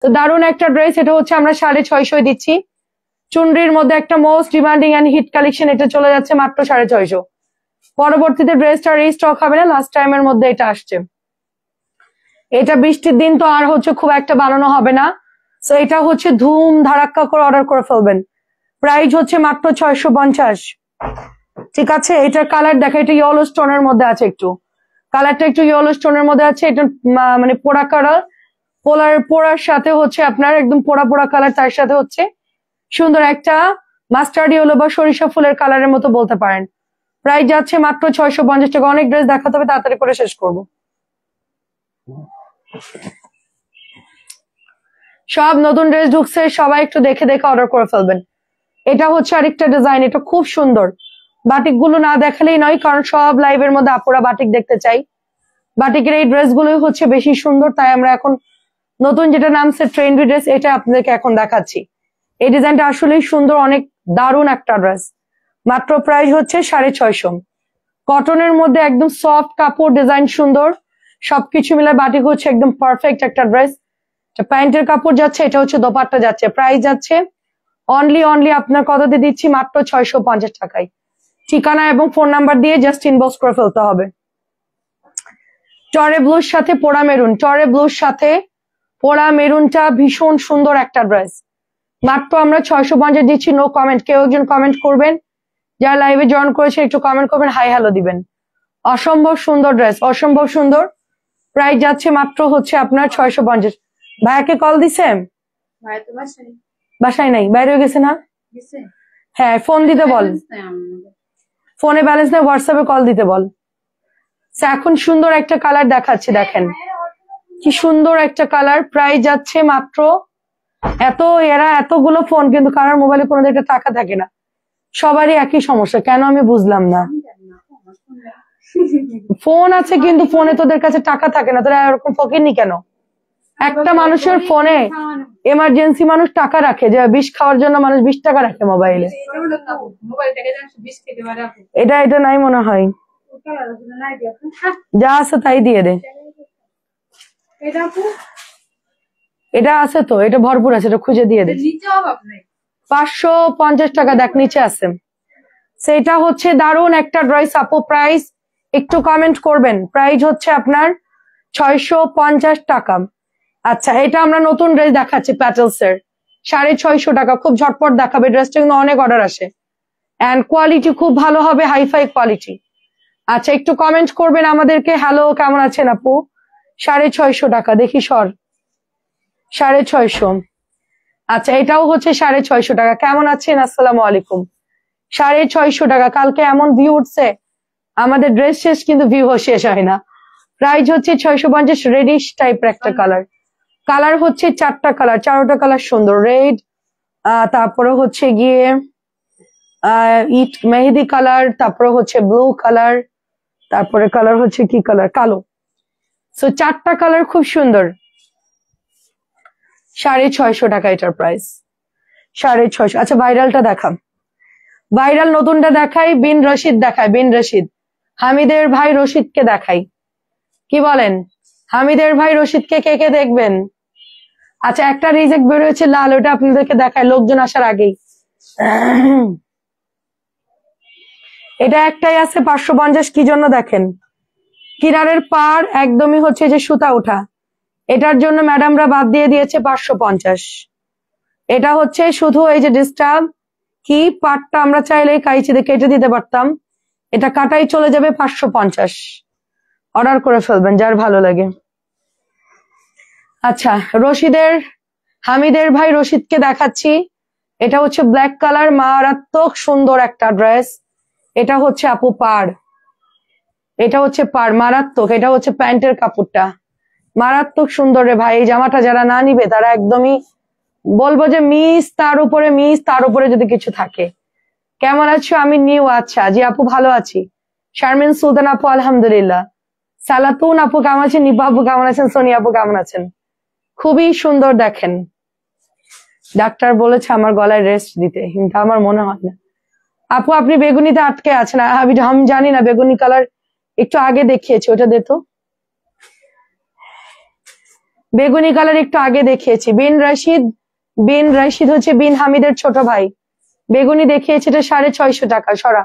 তো দারুণ একটা ড্রেস, এটা হচ্ছে আমরা 650 দিচ্ছি। চুনরির মধ্যে একটা most demanding and hit collection, এটা চলে যাচ্ছে মাত্র 650। পরবর্তীতে ড্রেসটা রিস্টক হবে না, লাস্ট টাইমের মধ্যে এটা আসছে। এটা বৃষ্টির দিন তো আর হচ্ছে খুব একটা বানানো হবে না, তো এটা হচ্ছে ধুম ধারাক্কা করে অর্ডার করে ফেলবেন। প্রাইস হচ্ছে মাত্র 650। ঠিক আছে, এটার কালার দেখা, এটা ইয়েলো স্টোনের মধ্যে আছে, একটু কালারটা একটু ইয়েলো স্টোনের মধ্যে আছে। এটা মানে পোড়া কালার, পোড়ার সাথে হচ্ছে আপনার একদম পোড়া পোড়া কালার, তার সাথে হচ্ছে সুন্দর একটা মাস্টার্ড ইয়েলো বা সরিষা ফুলের কালারের মতো বলতে পারেন। প্রাইস যাচ্ছে মাত্র 650 টাকা। অনেক ড্রেস দেখাতে হবে, তাড়াতাড়ি করে শেষ করব। সব নতুন ড্রেস ঢুকছে, সবাই একটু দেখে দেখে অর্ডার করে ফেলবেন। এটা হচ্ছে আরেকটা ডিজাইন, এটা খুব সুন্দর। বাটিক গুলো না দেখালেই নয়, কারণ সব লাইভের মধ্যে আপুরা বাটিক দেখতে চাই। বাটিকের এই ড্রেস গুলোই হচ্ছে বেশি সুন্দর, তাই আমরা এখন নতুন যেটা নামছে ট্রেন্ডি ড্রেস, এটা আপনাদেরকে এখন দেখাচ্ছি। এই ডিজাইনটা আসলেই সুন্দর, অনেক দারুণ একটা ড্রেস। মাত্র প্রাইস হচ্ছে 650। কটনের মধ্যে একদম সফট কাপড়, ডিজাইন সুন্দর, সবকিছু মিলে বাটিক হচ্ছে একদম পারফেক্ট একটা ড্রেস। প্যান্টের কাপড় যাচ্ছে, এটা হচ্ছে দোপাট্টা যাচ্ছে। প্রাইস যাচ্ছে অনলি আপনার কততে দিচ্ছি, মাত্র 650 টাকায়। ঠিকানা এবং ফোন নাম্বার দিয়ে জাস্ট ইনবক্স করে ফেলতে হবে। টরে ব্লুর সাথে পোড়া মেরুন, টরে ব্লুর সাথে পোড়া মেরুনটা ভীষণ সুন্দর একটা ড্রেস। মাত্র আমরা 650 দিচ্ছি। নো কমেন্ট, কেউ একজন কমেন্ট করবেন, যারা লাইভে জয়েন করেছে একটু কমেন্ট করবেন, হাই হ্যালো দিবেন। অসম্ভব সুন্দর ড্রেস, অসম্ভব সুন্দর। প্রাইস যাচ্ছে মাত্র হচ্ছে আপনার 650। ভাইয়াকে কল দিছে? বাসায় নাই, বাইরে গেছে না? হ্যাঁ, ফোন দিতে বল, ফোনে ব্যালেন্স নেই, হোয়াটসঅ্যাপে কল দিতে বল। এখন সুন্দর একটা কালার দেখাচ্ছে, দেখেন কি সুন্দর একটা কালার। প্রাইস যাচ্ছে মাত্র এরা এতগুলো ফোন, কিন্তু কারোর মোবাইলে কোনো একটা টাকা থাকে না, সবারই একই সমস্যা, কেন আমি বুঝলাম না। ফোন আছে কিন্তু ফোনে তোদের কাছে টাকা থাকে না, তোরা এরকম ফকিরনি কেন? একটা মানুষের ফোনে এমার্জেন্সি মানুষ টাকা রাখে, যে বিষ খাওয়ার জন্য মানুষ 20 টাকা রাখে মোবাইলে। এটা নাই মনে হয়, যা আছে তাই দিয়ে দে। এটা আছে তো, এটা ভরপুর আছে, এটা খুঁজে দিয়ে দে। 550 টাকা, দেখ নিচে আছে। সেটা হচ্ছে দারুণ একটা ড্রেস আপু। প্রাইস একটু কমেন্ট করবেন। প্রাইস হচ্ছে আপনার 650 টাকা। আচ্ছা, এটা আমরা নতুন ড্রেস দেখাচ্ছি প্যাটেলস এর, 650 টাকা। খুব ঝটপট দেখাবে, ড্রেসটা কিন্তু অনেক অর্ডার আসে, এন্ড কোয়ালিটি খুব ভালো হবে, হাইফাই কোয়ালিটি। আচ্ছা, একটু কমেন্ট করবেন আমাদেরকে, হ্যালো কেমন আছেন আপু। 650 টাকা, দেখি সর, 650। আচ্ছা, এটাও হচ্ছে 650 টাকা। কেমন আছেন, আসসালামু আলাইকুম। 650 টাকা। কালকে এমন ভিউ উঠছে, আমাদের ড্রেস শেষ কিন্তু ভিউ শেষ হয় না। প্রাইস হচ্ছে 650। রেডিশ টাইপের একটা কালার, কালার হচ্ছে 4টা কালার, 4টা কালার সুন্দর। রেড, তারপরে হচ্ছে গিয়ে ইট মেহেদি কালার, তারপরে হচ্ছে ব্লু কালার, তারপরে কালার হচ্ছে কি কালার, কালো। সো 4টা কালার খুব সুন্দর। 650 টাকা এটার প্রাইস, 650। আচ্ছা, ভাইরালটা দেখাম, ভাইরাল নতুনটা দেখাই। বিন রশিদ দেখায়, বিন রশিদ, হামিদের ভাই রশিদকে দেখাই, কি বলেন? হামিদের ভাই রশিদকে কে কে দেখবেন? আচ্ছা, একটা রিজেক্ট বেরোয়েছে লাল, ওটা আপনাদেরকে দেখায় লোকজন আসার আগেই। এটা একটাই আছে 550। কি জন্য দেখেন, কিনারের পার একদমই হচ্ছে যে সুতা ওঠা, এটার জন্য ম্যাডামরা বাদ দিয়ে দিয়েছে 550। এটা হচ্ছে শুধু এই যে ডিস্টার্ব কি পাটটা আমরা চাইলে কাইচি দিয়ে কেটে দিতে পারতাম, এটা কাটাই চলে যাবে 550। অর্ডার করে ফেলবেন যার ভালো লাগে। আচ্ছা, হামিদের ভাই রশিদকে দেখাচ্ছি। এটা হচ্ছে ব্ল্যাক কালার, মারাত্মক সুন্দর একটা ড্রেস। এটা হচ্ছে আপু পার, এটা হচ্ছে পার, মারাত্মক। এটা হচ্ছে প্যান্টের কাপড়টা, মারাত্মক সুন্দর রে ভাই। এই জামাটা যারা না নিবে তারা একদমই বলবো যে মিস, তার উপরে মিস, তার উপরে যদি কিছু থাকে। কেমন আছো? আমি নিউ। আচ্ছা জি আপু, ভালো আছি। শারমিন সুলতান আপু আলহামদুলিল্লাহ। সালাতুন আপু কেমন আছেন? নিপা আপু কেমন আছেন? সোনিয়া আপু কেমন আছেন? খুবই সুন্দর। দেখেন, ডাক্তার বলেছে আমার গলায় রেস্ট দিতে, কিন্তু আমার মনে হয় না। আপু আপনি বেগুনিতে আটকে আছেন। আমি জানি না, বেগুনি কালার একটু আগে দেখিয়েছি, ওটা দে তো। বেগুনি কালার একটু আগে দেখিয়েছি। বিন রশিদ হচ্ছে বিন হামিদের ছোট ভাই। বেগুনি দেখিয়েছি, এটা 650 টাকা। সরা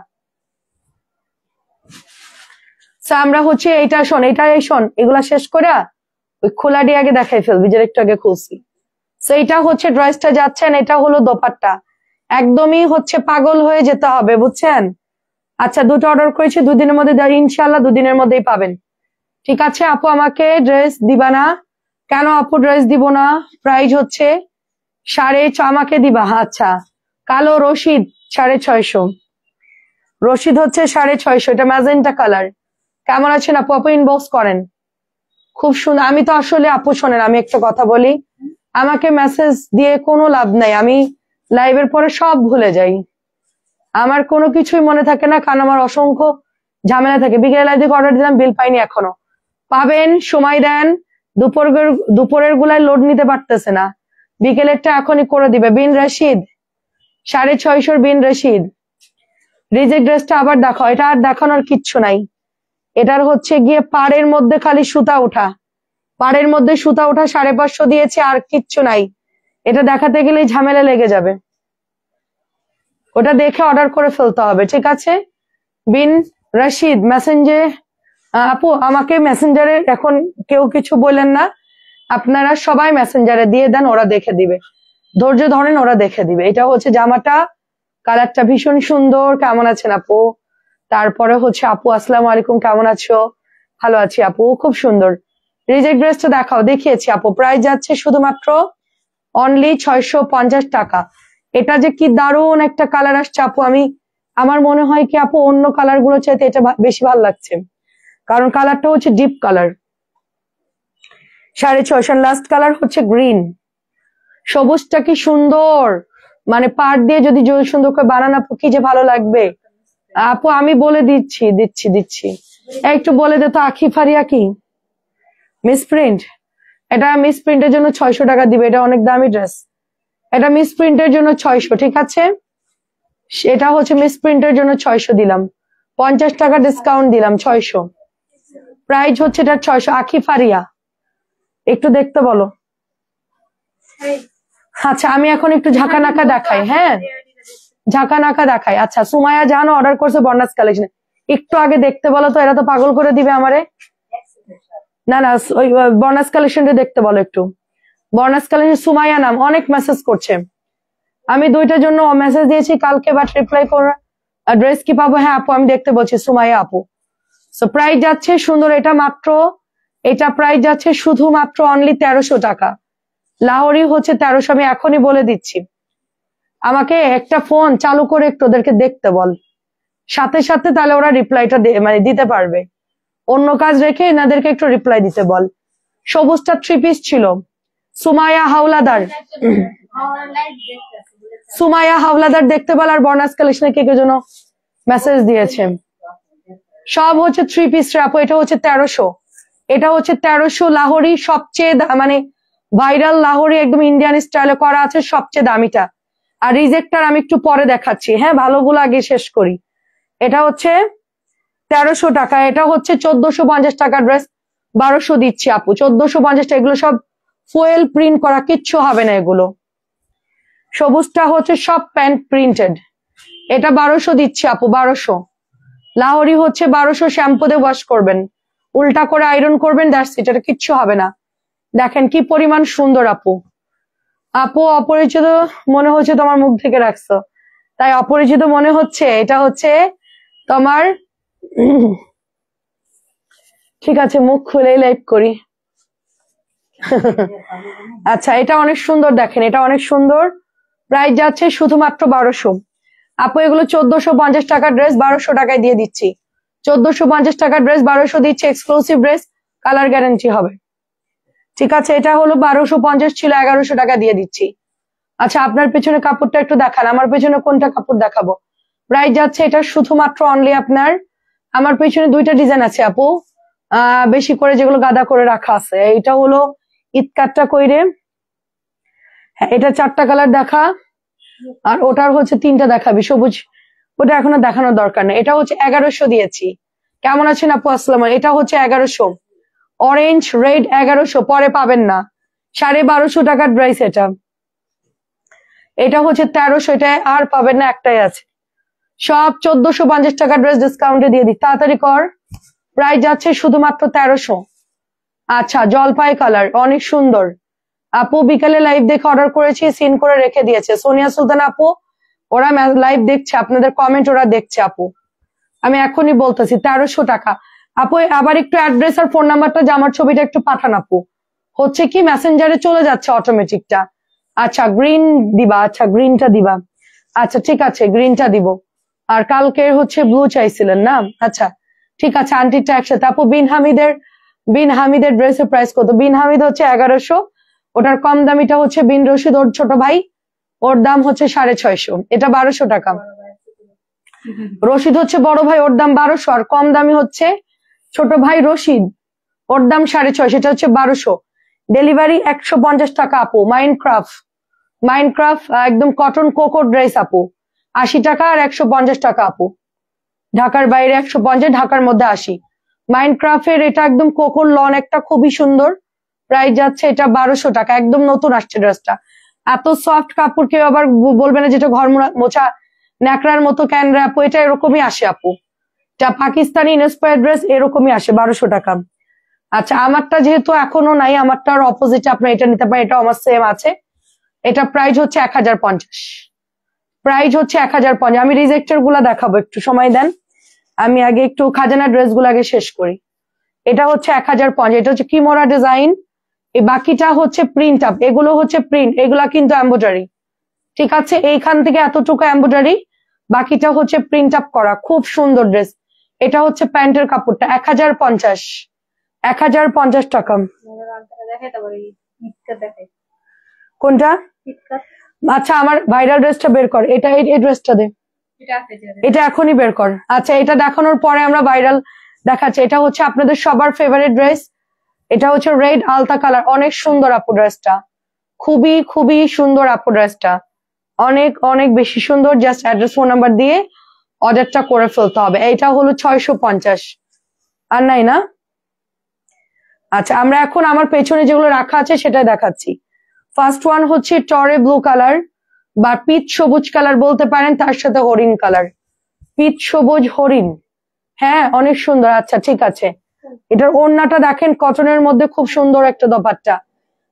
আমরা হচ্ছে এইটা শোন, এগুলা শেষ করে ওই খোলাটি আগে দেখাই ফেলবি, যে একটু আগে খুলছি। এইটা হচ্ছে ড্রেসটা যাচ্ছেন, এটা হলো দোপাট্টা। একদমই হচ্ছে পাগল হয়ে যেতে হবে, বুঝছেন? আচ্ছা, দুটো অর্ডার করেছি, দুদিনের মধ্যে ইনশাল্লাহ দুদিনের মধ্যেই পাবেন। ঠিক আছে আপু, আমাকে ড্রেস দিবা না কেন? আপু ড্রেস দিব না, প্রাইস হচ্ছে 650, আমাকে দিবা। আচ্ছা, কালো রশিদ 650, রশিদ হচ্ছে 650, এটা ম্যাজেন্টা কালার। কেমন আছেন আপু? আপু ইনবক্স করেন। খুব সুন্দর। আমি তো আসলে আপু শোনেন, আমি একটা কথা বলি, আমাকে মেসেজ দিয়ে কোনো লাভ নাই, আমি লাইভের পরে সব ভুলে যাই, আমার কোনো কিছুই মনে থাকে না, কারণ আমার অসংখ্য ঝামেলা থাকে। বিকেলে লাইভ থেকে অর্ডার দিলাম, বিল পাইনি এখনো। পাবেন, সময় দেন। দুপুরের গুলায় লোড নিতে পারতেছে না, বিকেলেরটা এখনই করে দিবে। বিন রশিদ 650, বিন রশিদ। রিজেক্ট ড্রেসটা আবার দেখাও। এটা আর দেখানোর কিচ্ছু নাই, এটার হচ্ছে গিয়ে পাড়ের মধ্যে খালি সুতা ওঠা, পাড়ের মধ্যে সুতা ওঠা 550 দিয়েছে, আর কিচ্ছু নাই। এটা দেখাতে গেলেই ঝামেলা লেগে যাবে, ওটা দেখে অর্ডার করে ফেলতে হবে। ঠিক আছে বিন রশিদ, মেসেঞ্জে আপু আমাকে মেসেঞ্জারে এখন কেউ কিছু বললেন না, আপনারা সবাই মেসেঞ্জারে দিয়ে দেন, ওরা দেখে দিবে। ধৈর্য ধরেন, ওরা দেখে দিবে। এটা হচ্ছে জামাটা, কালারটা ভীষণ সুন্দর। কেমন আছেন আপু? তারপরে হচ্ছে আপু আসসালামু আলাইকুম, কেমন আছো? ভালো আছি আপু, খুব সুন্দর। রিজেক্ট ড্রেসটা দেখাও। দেখিয়েছি আপু, প্রাইস যাচ্ছে শুধুমাত্র অনলি 650 টাকা। এটা যে কি দারুণ একটা কালার আসছে আপু, আমার মনে হয় কি আপু অন্য কালার গুলো চাইতে এটা বেশি ভালো লাগছে, কারণ কালারটা হচ্ছে ডিপ কালার। 650। লাস্ট কালার হচ্ছে গ্রিন। সবুজটা কি সুন্দর, মানে পাড় দিয়ে যদি সুন্দর করে বানান আপু, কি যে ভালো লাগবে। আপু আমি বলে দিচ্ছি একটু বলে দে তো, আখি ফারিয়া কি মিসপ্রিন্ট? এটা মিসপ্রিন্টের জন্য 600 টাকা দিবে, এটা অনেক দামি ড্রেস। এটা মিসপ্রিন্টের জন্য 600, ঠিক আছে? এটা হচ্ছে মিসপ্রিন্টের জন্য 600 দিলাম, 50 টাকা ডিসকাউন্ট দিলাম, 600 প্রাইস হচ্ছে এটা 600। আখি ফারিয়া একটু দেখতে বলো। আচ্ছা, আমি এখন একটু ঝাঁকা নাকা দেখাই। হ্যাঁ, ঝাঁকা নাকা দেখাই। আচ্ছা, সুমাইয়া জানো অর্ডার করছে বর্ণাস কালেকশন, একটু আগে দেখতে বলো তো, এরা তো পাগল করে দিবে আমারে। না ওই বর্ণাস কালেকশনটা দেখতে বলো একটু। বর্ণাস কালেকশন, সুমাইয়া নাম, অনেক মেসেজ করছে। আমি দুইটার জন্য মেসেজ দিয়েছি কালকে, বাট রিপ্লাই করে ড্রেস কি পাবো? হ্যাঁ আপু আমি দেখতে বলছি, সুমাইয়া আপু। সো প্রাইস যাচ্ছে সুন্দর, এটা প্রাইস যাচ্ছে শুধুমাত্র অনলি 1300 টাকা। লাহোরি হচ্ছে 1300, আমি এখনই বলে দিচ্ছি। আমাকে একটা ফোন চালু করে একটু ওদেরকে দেখতে বল, সাথে সাথে, তাহলে ওরা রিপ্লাইটা মানে দিতে পারবে। অন্য কাজ রেখে এনাদেরকে একটু রিপ্লাই দিতে বল। সবুজটা 3 পিস ছিল। সুমাইয়া হাওলাদার দেখতে বল। আর বর্ণাস কালেকশনে কে কে জন্য মেসেজ দিয়েছে, সব হচ্ছে 3 পিস আপু। এটা হচ্ছে 1300, এটা হচ্ছে 1300 লাহোরি, সবচেয়ে মানে ভাইরাল লাহোরি, একদম ইন্ডিয়ান স্টাইলে করা আছে, সবচেয়ে দামিটা। আর রিজেক্টার আমি একটু পরে দেখাচ্ছি, হ্যাঁ ভালোগুলো আগে শেষ করি। এটা হচ্ছে 1300 টাকা, এটা হচ্ছে 1450 টাকা ড্রেস, 1200 দিচ্ছি আপু। 1450 টাকা, এগুলো সব ফুয়েল প্রিন্ট করা, কিচ্ছু হবে না এগুলো। সবুজটা হচ্ছে সব প্যান্ট প্রিন্টেড, এটা 1200 দিচ্ছি আপু, 1200। লাহোরি হচ্ছে 1200, শ্যাম্পু দিয়ে ওয়াশ করবেন, উল্টা করে আয়রন করবেন, দ্যাটস ইট, এটা কিচ্ছু হবে না। দেখেন কি পরিমাণ সুন্দর আপু। আপু অপরিচিত মনে হচ্ছে, তোমার মুখ থেকে রাখছো তাই অপরিচিত মনে হচ্ছে। এটা হচ্ছে তোমার ঠিক আছে, মুখ খুলেই লাইভ করি। আচ্ছা, এটা অনেক সুন্দর, দেখেন এটা অনেক সুন্দর। প্রাইস যাচ্ছে শুধুমাত্র 1200 আপু। এগুলো 1450 টাকার ড্রেস 1200 টাকায় দিয়ে দিচ্ছি। 1450 টাকার ড্রেস 1200 দিচ্ছি, এক্সক্লুসিভ ড্রেস, কালার গ্যারান্টি হবে। ঠিক আছে, এটা হলো 1250 ছিল, 1100 টাকা দিয়ে দিচ্ছি। আচ্ছা, আপনার পেছনে কাপড়টা একটু দেখান, আমার পেছনে কোনটা কাপড় দেখাবো? প্রাইস যাচ্ছে এটা শুধুমাত্র অনলি আপনার, আমার পেছনে দুইটা ডিজাইন আছে আপু, বেশি করে যেগুলো গাদা করে রাখা আছে। এটা হলো ইতকাটটা কইরে, হ্যাঁ এটা 4টা কালার দেখা, আর ওটার হচ্ছে 3টা দেখাবি সবুজ, ওটা এখনো দেখানোর দরকার নেই। এটা হচ্ছে 1100 দিয়েছি। কেমন আছেন আপু? আসসালাম। এটা হচ্ছে 1100, অরেঞ্জ রেড 1100, পরে পাবেন না, 1250 টাকার ড্রেস এটা। এটা হচ্ছে 1300, এটা আর পাবেন না, একটাই আছে। সব 1450 টাকার ড্রেস ডিসকাউন্টে দিয়ে দিই, তাড়াতাড়ি কর। প্রাইস যাচ্ছে শুধুমাত্র 1300। আচ্ছা, জলপাই কালার অনেক সুন্দর। আপু বিকালে লাইভ দেখে অর্ডার করেছি, সিন করে রেখে দিয়েছে সোনিয়া সুলতান আপু। ওরা লাইভ দেখছে, আপনাদের কমেন্ট ওরা দেখছে আপু। আমি এখনই বলতেছি 1300 টাকা। আপু আবার একটু অ্যাড্রেস আর ফোন নাম্বারটা, জামার ছবিটা একটু পাঠান আপু। হচ্ছে কি মেসেঞ্জারে চলে যাচ্ছে অটোমেটিকটা। আচ্ছা গ্রিন দিবা, আচ্ছা গ্রিনটা দিবা, আচ্ছা ঠিক আছে গ্রিনটা দিব। আর কালকে হচ্ছে ব্লু চাইছিলেন না, আচ্ছা ঠিক আছে আন্টিটা একসাথে। আপু বিন হামিদের ড্রেসের প্রাইস কত? বিন হামিদ হচ্ছে 1100, ওটার কম দামিটা হচ্ছে বিন রশিদ, ওর ছোট ভাই, ওর দাম হচ্ছে 650, এটা 1200 টাকা। রশিদ হচ্ছে বড় ভাই, ওর দাম 1200, আর কম দামি হচ্ছে ছোট ভাই রশিদ, ওর দাম 650, এটা হচ্ছে 1200। ডেলিভারি 150 টাকা আপু। মাইনক্রাফট একদম কটন কোকো ড্রেস আপু 80 টাকা আর 150 টাকা আপু। ঢাকার বাইরে 150, ঢাকার মধ্যে 80। মাইনক্রাফটের এটা একদম কোকোর লন, একটা খুবই সুন্দর। প্রাইস যাচ্ছে এটা 1200 টাকা, একদম নতুন আসছে ড্রেসটা। এত সফট কাপড় কেউ আবার বলবে না যেটা ঘর মোছা ন্যাকড়ার মতো ক্যানরা আপু, এটা এরকমই আসে আপু। এটা পাকিস্তানি ইন্সপায়ার্ড ড্রেস, এরকমই আসে 1200 টাকা। আচ্ছা আমারটা যেহেতু এখনো নাই, আমারটার অপোজিটে আপনার এটা নিতে পারেন, এটা আমার সেম আছে। এটা প্রাইস হচ্ছে 1050, প্রাইস হচ্ছে 1050। আমি রিজেক্টের গুলা দেখাবো, একটু সময় দেন, আমি আগে একটু খাজানা ড্রেস গুলো আগে শেষ করি। এটা হচ্ছে 1050, এটা হচ্ছে কিমোরা ডিজাইন। এই বাকিটা হচ্ছে প্রিন্ট আপ, এগুলো হচ্ছে প্রিন্ট, এগুলা কিন্তু এমব্রয়ডারি। ঠিক আছে, এইখান থেকে এতটুকু এমব্রয়ডারি, বাকিটা হচ্ছে প্রিন্ট আপ করা, খুব সুন্দর ড্রেস। এটা হচ্ছে প্যান্টের কাপড়টা 1050 টাকা। কোনটা? আচ্ছা আমার ভাইরাল ড্রেসটা বের কর, এটা এই ড্রেসটা দে, এটা এখনই বের কর। আচ্ছা এটা দেখানোর পরে আমরা ভাইরাল দেখাচ্ছি। এটা হচ্ছে আপনাদের সবার ফেভারিট ড্রেস, এটা হচ্ছে রেড আলতা কালার, অনেক সুন্দর আপু ড্রেসটা, খুবই খুবই সুন্দর আপু ড্রেসটা, অনেক অনেক বেশি সুন্দর। জাস্ট অ্যাড্রেস ফোন নাম্বার দিয়ে অর্ডারটা করে ফেলতে হবে। এইটা হলো 650, আর নাই না? আচ্ছা আমরা এখন আমার পেছনে যেগুলো রাখা আছে সেটাই দেখাচ্ছি। ফার্স্ট ওয়ান হচ্ছে টরে ব্লু কালার বা পিচ সবুজ কালার বলতে পারেন, তার সাথে হরিণ কালার, পিচ সবুজ হরিণ, হ্যাঁ অনেক সুন্দর। আচ্ছা ঠিক আছে, এটার ওড়নাটা দেখেন কটনের মধ্যে, খুব সুন্দর একটা দোপাট্টা,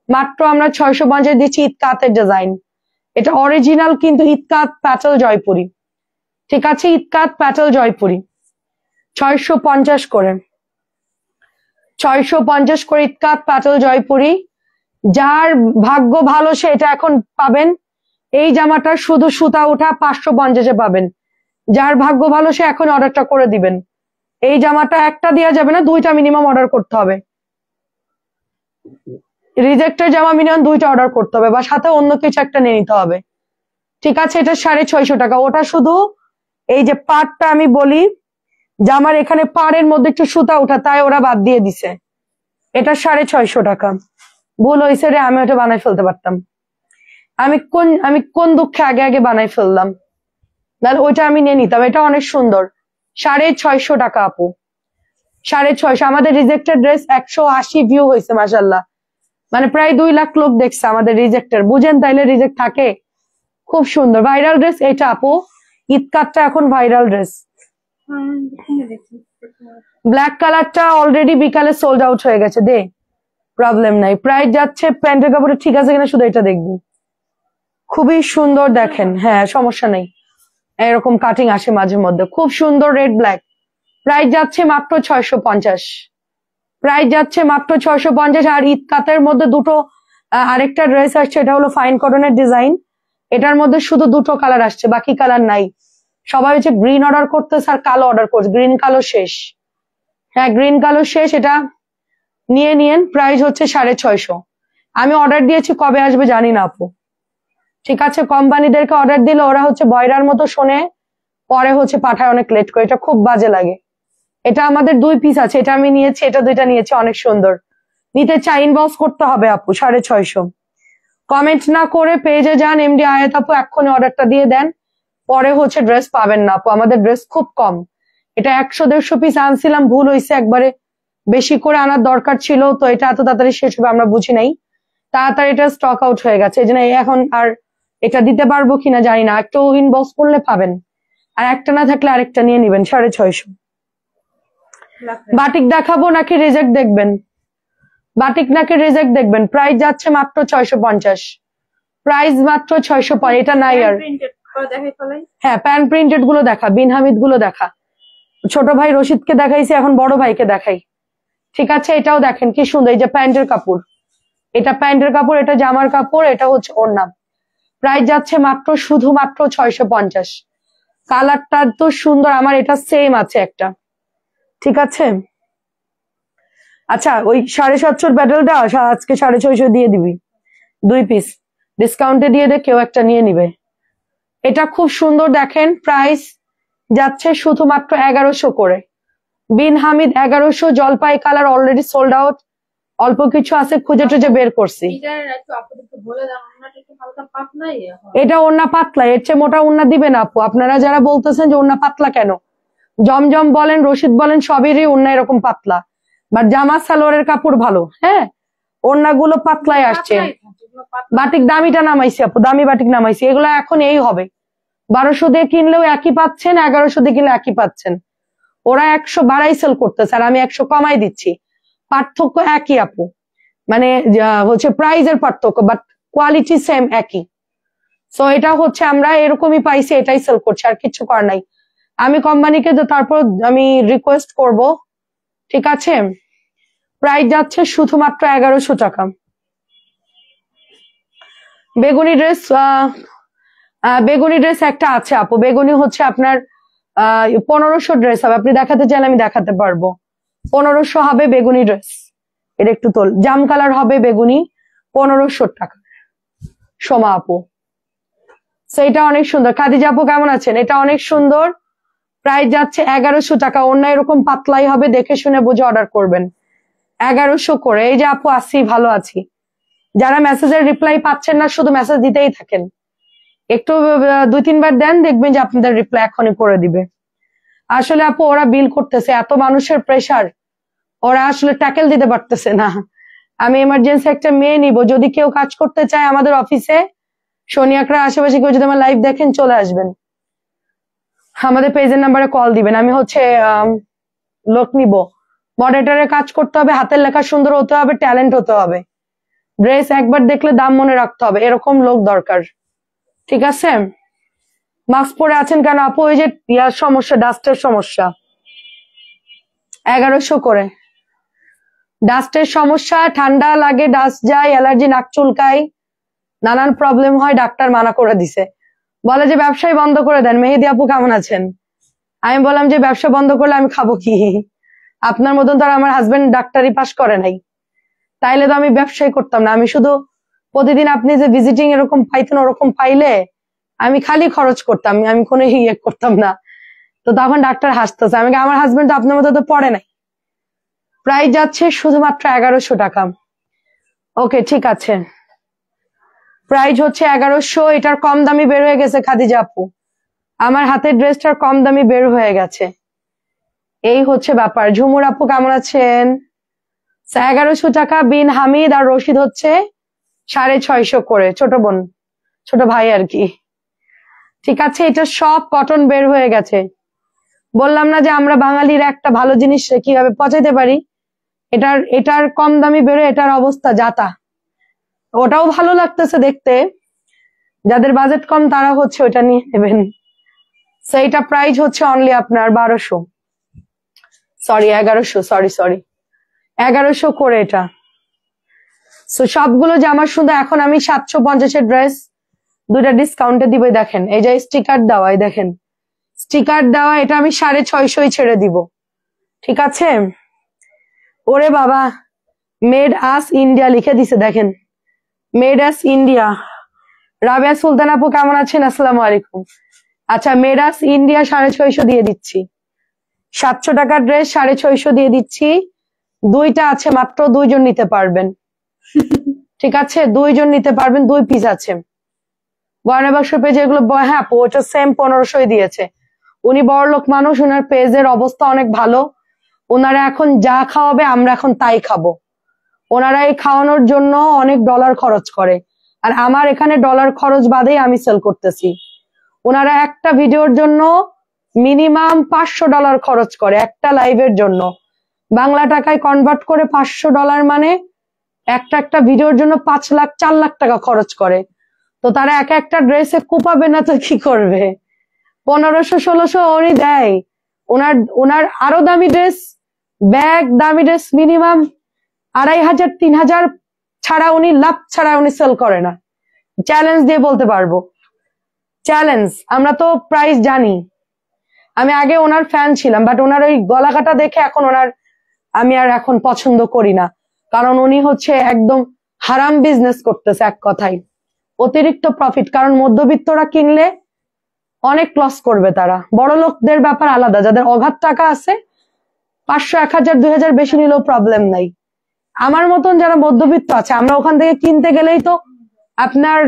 মাত্র আমরা 650 দিচ্ছি। ইতকাতের ডিজাইন, এটা অরিজিনাল কিন্তু ইতকাত প্যাটেল জয়পুরি। ঠিক আছে, ইতকাত প্যাটেল জয়পুরি 650 করে, 650 করে ইতকাত প্যাটেল জয়পুরি। যার ভাগ্য ভালো সে এটা এখন পাবেন। এই জামাটা শুধু সুতা উঠা 550-এ পাবেন। যার ভাগ্য ভালো সে এখন অর্ডারটা করে দিবেন। এই জামাটা একটা দেওয়া যাবে না, দুইটা মিনিমাম অর্ডার করতে হবে। রিজেক্টের জামা মিনিমাম দুইটা অর্ডার করতে হবে, বা সাথে অন্য কিছু একটা নিয়ে নিতে হবে। ঠিক আছে, এটা 650 টাকা। ওটা শুধু এই যে পাড়টা আমি বলি, জামার এখানে পাড়ের মধ্যে একটু সুতা উঠা, তাই ওরা বাদ দিয়ে দিছে। এটা 650 টাকা। ভুল হয়েছে রে, আমি ওটা বানাই ফেলতে পারতাম। আমি কোন দুঃখে আগে আগে বানাই ফেললাম, তাহলে ওইটা আমি নিয়ে নিতাম। এটা অনেক সুন্দর, 650 টাকা আপু, 650। আমাদের রিজেক্টেড ড্রেস 180 ভিউ হয়েছে মাশাল্লাহ, মানে প্রায় 2 লাখ লোক দেখছে আমাদের রিজেক্টের। বুঝেন তাইলে রিজেক্ট থাকে। খুব সুন্দর ভাইরাল ড্রেস এটা আপু, ইতকাতটা এখন ভাইরাল ড্রেস। ব্ল্যাক কালারটা অলরেডি বিকালে সোল্ড আউট হয়ে গেছে, দে প্রবলেম নাই। প্রাইস যাচ্ছে প্যান্টের কাপড়ে ঠিক আছে কিনা শুধু এটা দেখবি, খুবই সুন্দর দেখেন, হ্যাঁ সমস্যা নেই, এরকম কাটিং আসে মাঝে মধ্যে, খুব সুন্দর রেড ব্ল্যাক। প্রাইস যাচ্ছে মাত্র 650, প্রাইস যাচ্ছে মাত্র 650। আর ইতকাতের মধ্যে দুটো আরেকটা ড্রেস আসছে, এটা হলো ফাইন কটনের ডিজাইন, এটার মধ্যে শুধু দুটো কালার আসছে, বাকি কালার নাই। সবাই হচ্ছে গ্রিন অর্ডার করতেছে আর কালো অর্ডার করছে, গ্রিন কালো শেষ। হ্যাঁ গ্রিন কালো শেষ, এটা নিয়ে নিয়েন। প্রাইস হচ্ছে 650। আমি অর্ডার দিয়েছি, কবে আসবে জানি না আপু। ঠিক আছে, কোম্পানিদেরকে অর্ডার দিলে ওরা হচ্ছে বয়রার মতো শোনে, পরে হচ্ছে পাঠায় অনেক লেট করে, এটা খুব বাজে লাগে। এটা আমাদের 2 পিস আছে, এটা আমি নিয়েছি, এটা 2টা নিয়েছি, অনেক সুন্দর। নিতে চাই ইনবক্স করতে হবে আপু, 650। কমেন্ট না করে পেজে যান, এমডি আয়াত আপু এক্ষুনি অর্ডারটা দিয়ে দেন, পরে হচ্ছে ড্রেস পাবেন না আপু। আমাদের ড্রেস খুব কম, এটা 100-150 পিস আনছিলাম, ভুল হয়েছে, একবারে বেশি করে আনার দরকার ছিল, তো এটা এত তাড়াতাড়ি শেষ হবে আমরা বুঝি নাই। তাড়াতাড়ি এটা স্টক আউট হয়ে গেছে, এই জন্য এখন আর এটা দিতে পারবো কিনা জানি না, একটু ইনবক্স করলে পাবেন, আর একটা না থাকলে আরেকটা নিয়ে নিবেন 650। বাটিক দেখাবো নাকি রিজেক্ট দেখবেন? বাটিক নাকি রিজেক্ট দেখবেন? প্রাইস যাচ্ছে মাত্র 650, প্রাইস মাত্র 650, এটা নাই আর। হ্যাঁ প্যান প্রিন্টেড গুলো দেখা, বিন হামিদ গুলো দেখা, ছোট ভাই রশিদকে দেখাইছি, এখন বড় ভাইকে দেখাই। ঠিক আছে, এটাও দেখেন কি সুন্দর, এই যে প্যান্টের কাপড়, এটা প্যান্টের কাপড়, এটা জামার কাপড়, এটা হচ্ছে ওড়না। প্রাইস যাচ্ছে মাত্র শুধুমাত্র 650। কালারটা তো সুন্দর, আমার এটা সেম আছে একটা। ঠিক আছে, আচ্ছা ওই 750 ব্যাটেলটা আজকে 650 দিয়ে দিবি, 2 পিস ডিসকাউন্টে দিয়ে দে, কেউ একটা নিয়ে নিবে। এটা খুব সুন্দর দেখেন, প্রাইস যাচ্ছে শুধুমাত্র 1100 করে। বিন হামিদ 1100, জলপাই কালার অলরেডি সোল্ড আউট, অল্প কিছু আছে, খুঁজে টুজে বের করছি। এটা ওড়না পাতলা, এর চেয়ে মোটা ওড়না দিবে না আপু। আপনারা যারা বলতেছেন যে ওড়না পাতলা কেন, জমজম বলেন, রশিদ বলেন, সবেরই ওড়না এরকম পাতলা, বাট জামা সালোয়ারের কাপড় ভালো। হ্যাঁ ওড়না গুলো পাতলাই আসছে। বাটিক দামিটা নামাইছি আপু, দামি বাটিক নামাইছি, এগুলো এখন এই হবে। 1200 দিয়ে কিনলেও একই পাচ্ছেন, 1100 দিয়ে কিনলে একই পাচ্ছেন। ওরা 100 বাড়াই সেল করতেছে, আর আমি 100 কমাই দিচ্ছি। পার্থক্য একই আপু, মানে হচ্ছে প্রাইজের পার্থক্য, বাট কোয়ালিটি সেম একই। সো এটা হচ্ছে আমরা এরকমই পাইছি, এটাই সেল করছি, আর কিছু করার নাই। আমি কোম্পানিকে তারপর আমি রিকোয়েস্ট করব। ঠিক আছে, প্রাইস যাচ্ছে শুধুমাত্র 1100 টাকা। বেগুনি ড্রেস, বেগুনি ড্রেস একটা আছে আপু, বেগুনি হচ্ছে আপনার 1500 ড্রেস হবে, আপনি দেখাতে চাইলে আমি দেখাতে পারবো। 1500 হবে বেগুনি ড্রেস, এটা একটু তোল, জাম কালার হবে বেগুনি, 1500 টাকা। সোমা আপু, সেইটা অনেক সুন্দর। খাদিজা আপু কেমন আছেন? এটা অনেক সুন্দর, প্রাইস যাচ্ছে 1100 টাকা। অন্য এরকম পাতলাই হবে, দেখে শুনে বুঝে অর্ডার করবেন। 1100 করে। এই যে আপু আছি, ভালো আছি। যারা মেসেজের রিপ্লাই পাচ্ছেন না, শুধু মেসেজ দিতেই থাকেন, একটু 2-3 বার দেন, দেখবেন যে আপনাদের রিপ্লাই এখনই করে দিবে। আসলে আপু ওরা বিল করতেছে, এত মানুষের প্রেসার, ওরা আসলে ট্যাকেল দিতে পারতেছে না। আমি এমার্জেন্সি একটা মেয়ে নিব, যদি কেউ কাজ করতে চায় আমাদের অফিসে, শনিয়াকড়া আশেপাশে কেউ যদি আমার লাইভ দেখেন, চলে আসবেন, আমাদের পেজের নাম্বারে কল দিবেন। আমি হচ্ছে লোক নিব, মডারেটরের কাজ করতে হবে, হাতের লেখা সুন্দর হতে হবে, ট্যালেন্ট হতে হবে, ড্রেস একবার দেখলে দাম মনে রাখতে হবে, এরকম লোক দরকার। ঠিক আছে, মাস্ক পরে আছেন কেন আপু? ওই যে ইয়ার সমস্যা, ডাস্টের সমস্যা। 1100 করে। ডাস্টের সমস্যা, ঠান্ডা লাগে, ডাস্ট যায়, অ্যালার্জি, নাক চুলকায়, নানান প্রবলেম হয়, ডাক্তার মানা করে দিছে, বলে যে ব্যবসায় বন্ধ করে দেন। মেহেদি আপু কেমন আছেন? আমি বললাম যে ব্যবসা বন্ধ করলে আমি খাবো কি? আপনার মতন তো আমার হাজবেন্ড ডাক্তারি পাস করে নাই, তাইলে তো আমি ব্যবসায় করতাম না। আমি শুধু প্রতিদিন আপনি যে ভিজিটিং এরকম পাইতেন, ওরকম পাইলে আমি খালি খরচ করতাম, আমি কোনো ইয়ে করতাম না। তো তখন ডাক্তার হাসতেছে, আমি আমার হাজবেন্ড তো আপনার মতো তো পড়ে নাই। প্রাইস যাচ্ছে শুধুমাত্র 1100 টাকা। ওকে ঠিক আছে, প্রাইস হচ্ছে 1100। এটার কম দামি বের হয়ে গেছে খাদিজা আপু, আমার হাতের ড্রেসটার কম দামি বের হয়ে গেছে, এই হচ্ছে ব্যাপার। ঝুমুর আপু কেমন আছেন? 1100 টাকা। বিন হামিদ আর রশিদ হচ্ছে 650 করে, ছোট বোন, ছোট ভাই আর কি। ঠিক আছে, এটা সব কটন বের হয়ে গেছে। বললাম না যে আমরা বাঙালির একটা ভালো জিনিস কিভাবে পচাইতে পারি, এটার কম দামি বেরোয়, এটার অবস্থা যাতা। ওটাও ভালো লাগতেছে দেখতে, যাদের বাজেট কম তারা হচ্ছে ওটা নিয়ে নেবেন। সেইটা প্রাইস হচ্ছে অনলি আপনার 1200, সরি 1100, সরি 1100 করে এটা। সো সবগুলো জামা সুন্দর। এখন আমি 750-এর ড্রেস 2টা ডিসকাউন্টে দিবে, দেখেন এই যে স্টিকার দেওয়া, দেখেন স্টিকার দেওয়া, এটা আমি 650 ছেড়ে দিব। ঠিক আছে, ওরে বাবা, মেড আস ইন্ডিয়া লিখে দিছে, দেখেন মেড আস ইন্ডিয়া। রাবিয়া সুলতান আপু কেমন আছেন? আসসালামু আলাইকুম। আচ্ছা, মেড আস ইন্ডিয়া 650 দিয়ে দিচ্ছি, 700 টাকার ড্রেস 650 দিয়ে দিচ্ছি। 2টা আছে মাত্র, 2 জন নিতে পারবেন। ঠিক আছে, 2 জন নিতে পারবেন, 2 পিস আছে। গয়না বাক্স পেজে এগুলো, হ্যাঁ আপু ওটা সেম 1500 দিয়েছে। উনি বড়লোক মানুষ, উনার পেজের অবস্থা অনেক ভালো, ওনারা এখন যা খাওয়াবে আমরা এখন তাই খাবো। ওনারা এই খাওয়ানোর জন্য অনেক ডলার খরচ করে, আর আমার এখানে ডলার খরচ বাদেই আমি সেল করতেছি। ওনারা একটা ভিডিওর জন্য মিনিমাম $500 খরচ করে একটা লাইভের জন্য। বাংলা টাকায় কনভার্ট করে $500 মানে একটা ভিডিওর জন্য 5 লাখ 4 লাখ টাকা খরচ করে। তো তারা একটা ড্রেসে কুপাবে না তো কি করবে? 1500-1600 উনি দেয়। ওনার আরো দামি ড্রেস, ব্যাগ, দামি ড্রেস মিনিমাম 2500-3000 ছাড়া উনি লাভ ছাড়া উনি সেল করে না। চ্যালেঞ্জ দিয়ে বলতে পারবো, চ্যালেঞ্জ। আমরা তো প্রাইস জানি। আমি আগে ওনার ফ্যান ছিলাম, বাট ওনার ওই গলা কাটা দেখে এখন আমি আর এখন পছন্দ করি না। কারণ উনি হচ্ছে একদম হারাম বিজনেস করতেছে, এক কথায় অতিরিক্ত প্রফিট। কারণ মধ্যবিত্তরা কিনলে অনেক লস করবে তারা। বড় লোকদের ব্যাপার আলাদা, যাদের অগাধ টাকা আছে 500, 1000, 2000 বেশি নিলেও প্রবলেম নাই। আমার মতন যারা মধ্যবিত্ত আছে, আমরা ওখান থেকে কিনতে গেলেই তো আপনার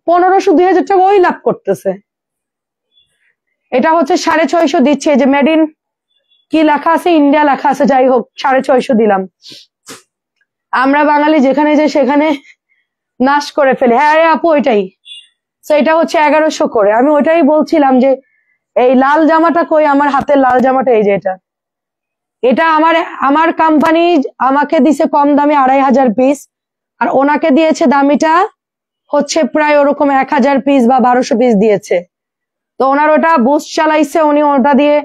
1500-2000 টাকা ওই লাভ করতেছে। এটা হচ্ছে 650 দিচ্ছে, যে মেড ইন কি লেখা আছে, ইন্ডিয়া লেখা আছে, যাই হোক 650 দিলাম। আমরা বাঙালি যেখানে যে সেখানে নাশ করে ফেলে। হ্যাঁ রে আপু, ওইটাই। তো এটা হচ্ছে 1100 করে। আমি ওইটাই বলছিলাম যে এই লাল জামাটা কই, আমার হাতের লাল জামাটা এই যে এটা আমার কোম্পানি আমাকে দিছে কম দামে 2500 পিস, আর ওনাকে দিয়েছে দামিটা হচ্ছে প্রায় ওরকম 1000 পিস বা 1200 পিস দিয়েছে। তো ওনার ওটা বুস্ট চালাইছে, উনি ওটা দিয়ে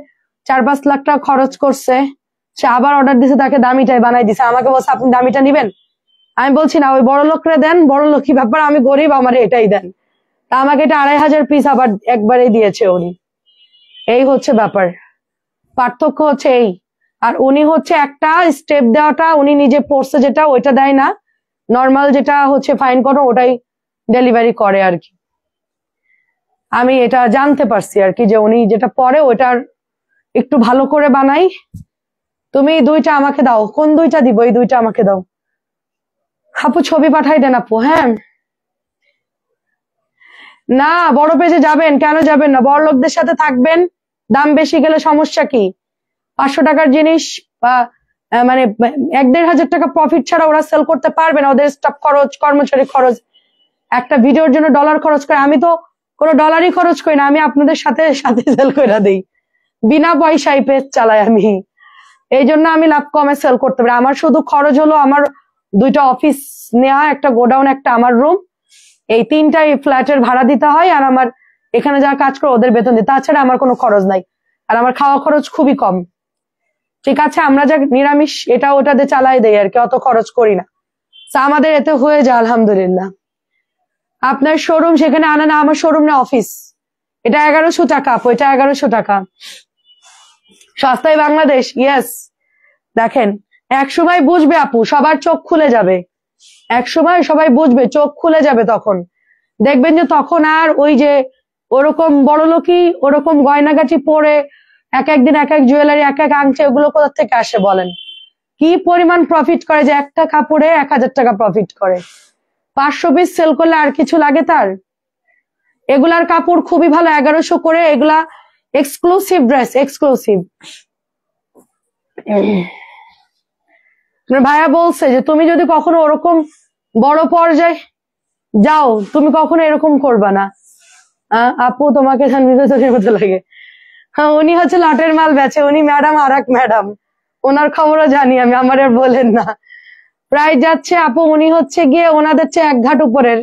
4-5 লাখ টাকা খরচ করছে। সে আবার অর্ডার দিছে, তাকে দামিটাই বানাই দিছে। আমাকে বলছে আপনি দামিটা নিবেন? আমি বলছি না, ওই বড় লোকরে দেন, বড় লোকই ব্যাপার, আমি গরিব, আমার এটাই দেন। তা আমাকে এটা 2500 পিস আবার একবারেই দিয়েছে উনি। এই হচ্ছে ব্যাপার, পার্থক্য হচ্ছে এই। আর উনি হচ্ছে একটা স্টেপ দেওয়াটা উনি নিজে পড়ছে, যেটা ওইটা দেয় না, নর্মাল যেটা হচ্ছে ফাইন করো ওটাই ডেলিভারি করে আর কি। আমি এটা জানতে পারছি আর কি, যে উনি যেটা পরে ওইটার একটু ভালো করে বানাই। তুমি 2টা আমাকে দাও। কোন 2টা দিব? এই 2টা আমাকে দাও আপু, ছবি পাঠাই দেন আপু। হ্যাঁ না, বড় পেজে যাবেন কেন? যাবেন না, বড় লোকদের সাথে থাকবেন। দাম বেশি গেলে সমস্যা কি? 500 টাকার জিনিস বা মানে 1-1500 টাকা প্রফিট ছাড়া ওরা সেল করতে পারবে না। ওদের স্টাফ খরচ, কর্মচারী খরচ, একটা ভিডিওর জন্য ডলার খরচ করে। আমি তো কোনো ডলারই খরচ করি না, আমি আপনাদের সাথে সাথে সেল করে দিই, বিনা পয়সায় পেজ চালাই আমি। এই জন্য আমি লাভ কমে সেল করতে পারি। আমার শুধু খরচ হলো আমার 2টা অফিস নেওয়া, একটা গোডাউন, একটা আমার রুম, এই 3টাই ফ্ল্যাটের ভাড়া দিতে হয়, আর আমার এখানে যারা কাজ করে ওদের বেতন দিই। তাছাড়া আমার কোনো খরচ নাই, আর আমার খাওয়া খরচ খুবই কম। ঠিক আছে, আমরা যা নিরামিষ এটা ওটাতে চালাই দেই আর কি, অত খরচ করি না। আমাদের এতে হয়ে যায় আলহামদুলিল্লাহ। আপনার শোরুম সেখানে আনা না, আমার শোরুম না অফিস। এটা 1100 টাকা আপু, এটা 1100 টাকা। সস্তায় বাংলাদেশ, ইয়েস। দেখেন, একসময় বুঝবে আপু, সবার চোখ খুলে যাবে। একসময় সবাই বুঝবে, চোখ খুলে যাবে। তখন দেখবেন যে তখন আর ওই যে ওরকম বড় লোকই ওরকম গয়নাগাটি পরে এক দিন এক জুয়েলারি, এক আংটি, ওগুলো কোথা থেকে আসে বলেন? কি পরিমাণ প্রফিট করে, যে একটা কাপড়ে 1000 টাকা প্রফিট করে। 500 পিস সেল করলে আর কিছু লাগে তার? এগুলার কাপড় খুবই ভালো, 1100 করে। এগুলা এক্সক্লুসিভ ড্রেস, এক্সক্লুসিভ। ভাইয়া বলছে যে তুমি যদি কখনো ওরকম বড় পর্যায়ে যাও, তুমি কখনো এরকম করবা না। আপু তোমাকে জানবিদের মতো লাগে। হ্যাঁ, উনি হচ্ছে লটের মাল বেচে, উনি ম্যাডাম, আর এক ম্যাডাম, ওনার খবরও জানি আমি, আমার আর বলেন না। প্রায় যাচ্ছে আপু, উনি হচ্ছে গিয়ে ওনাদের চেয়ে 1 ঘাট উপরের।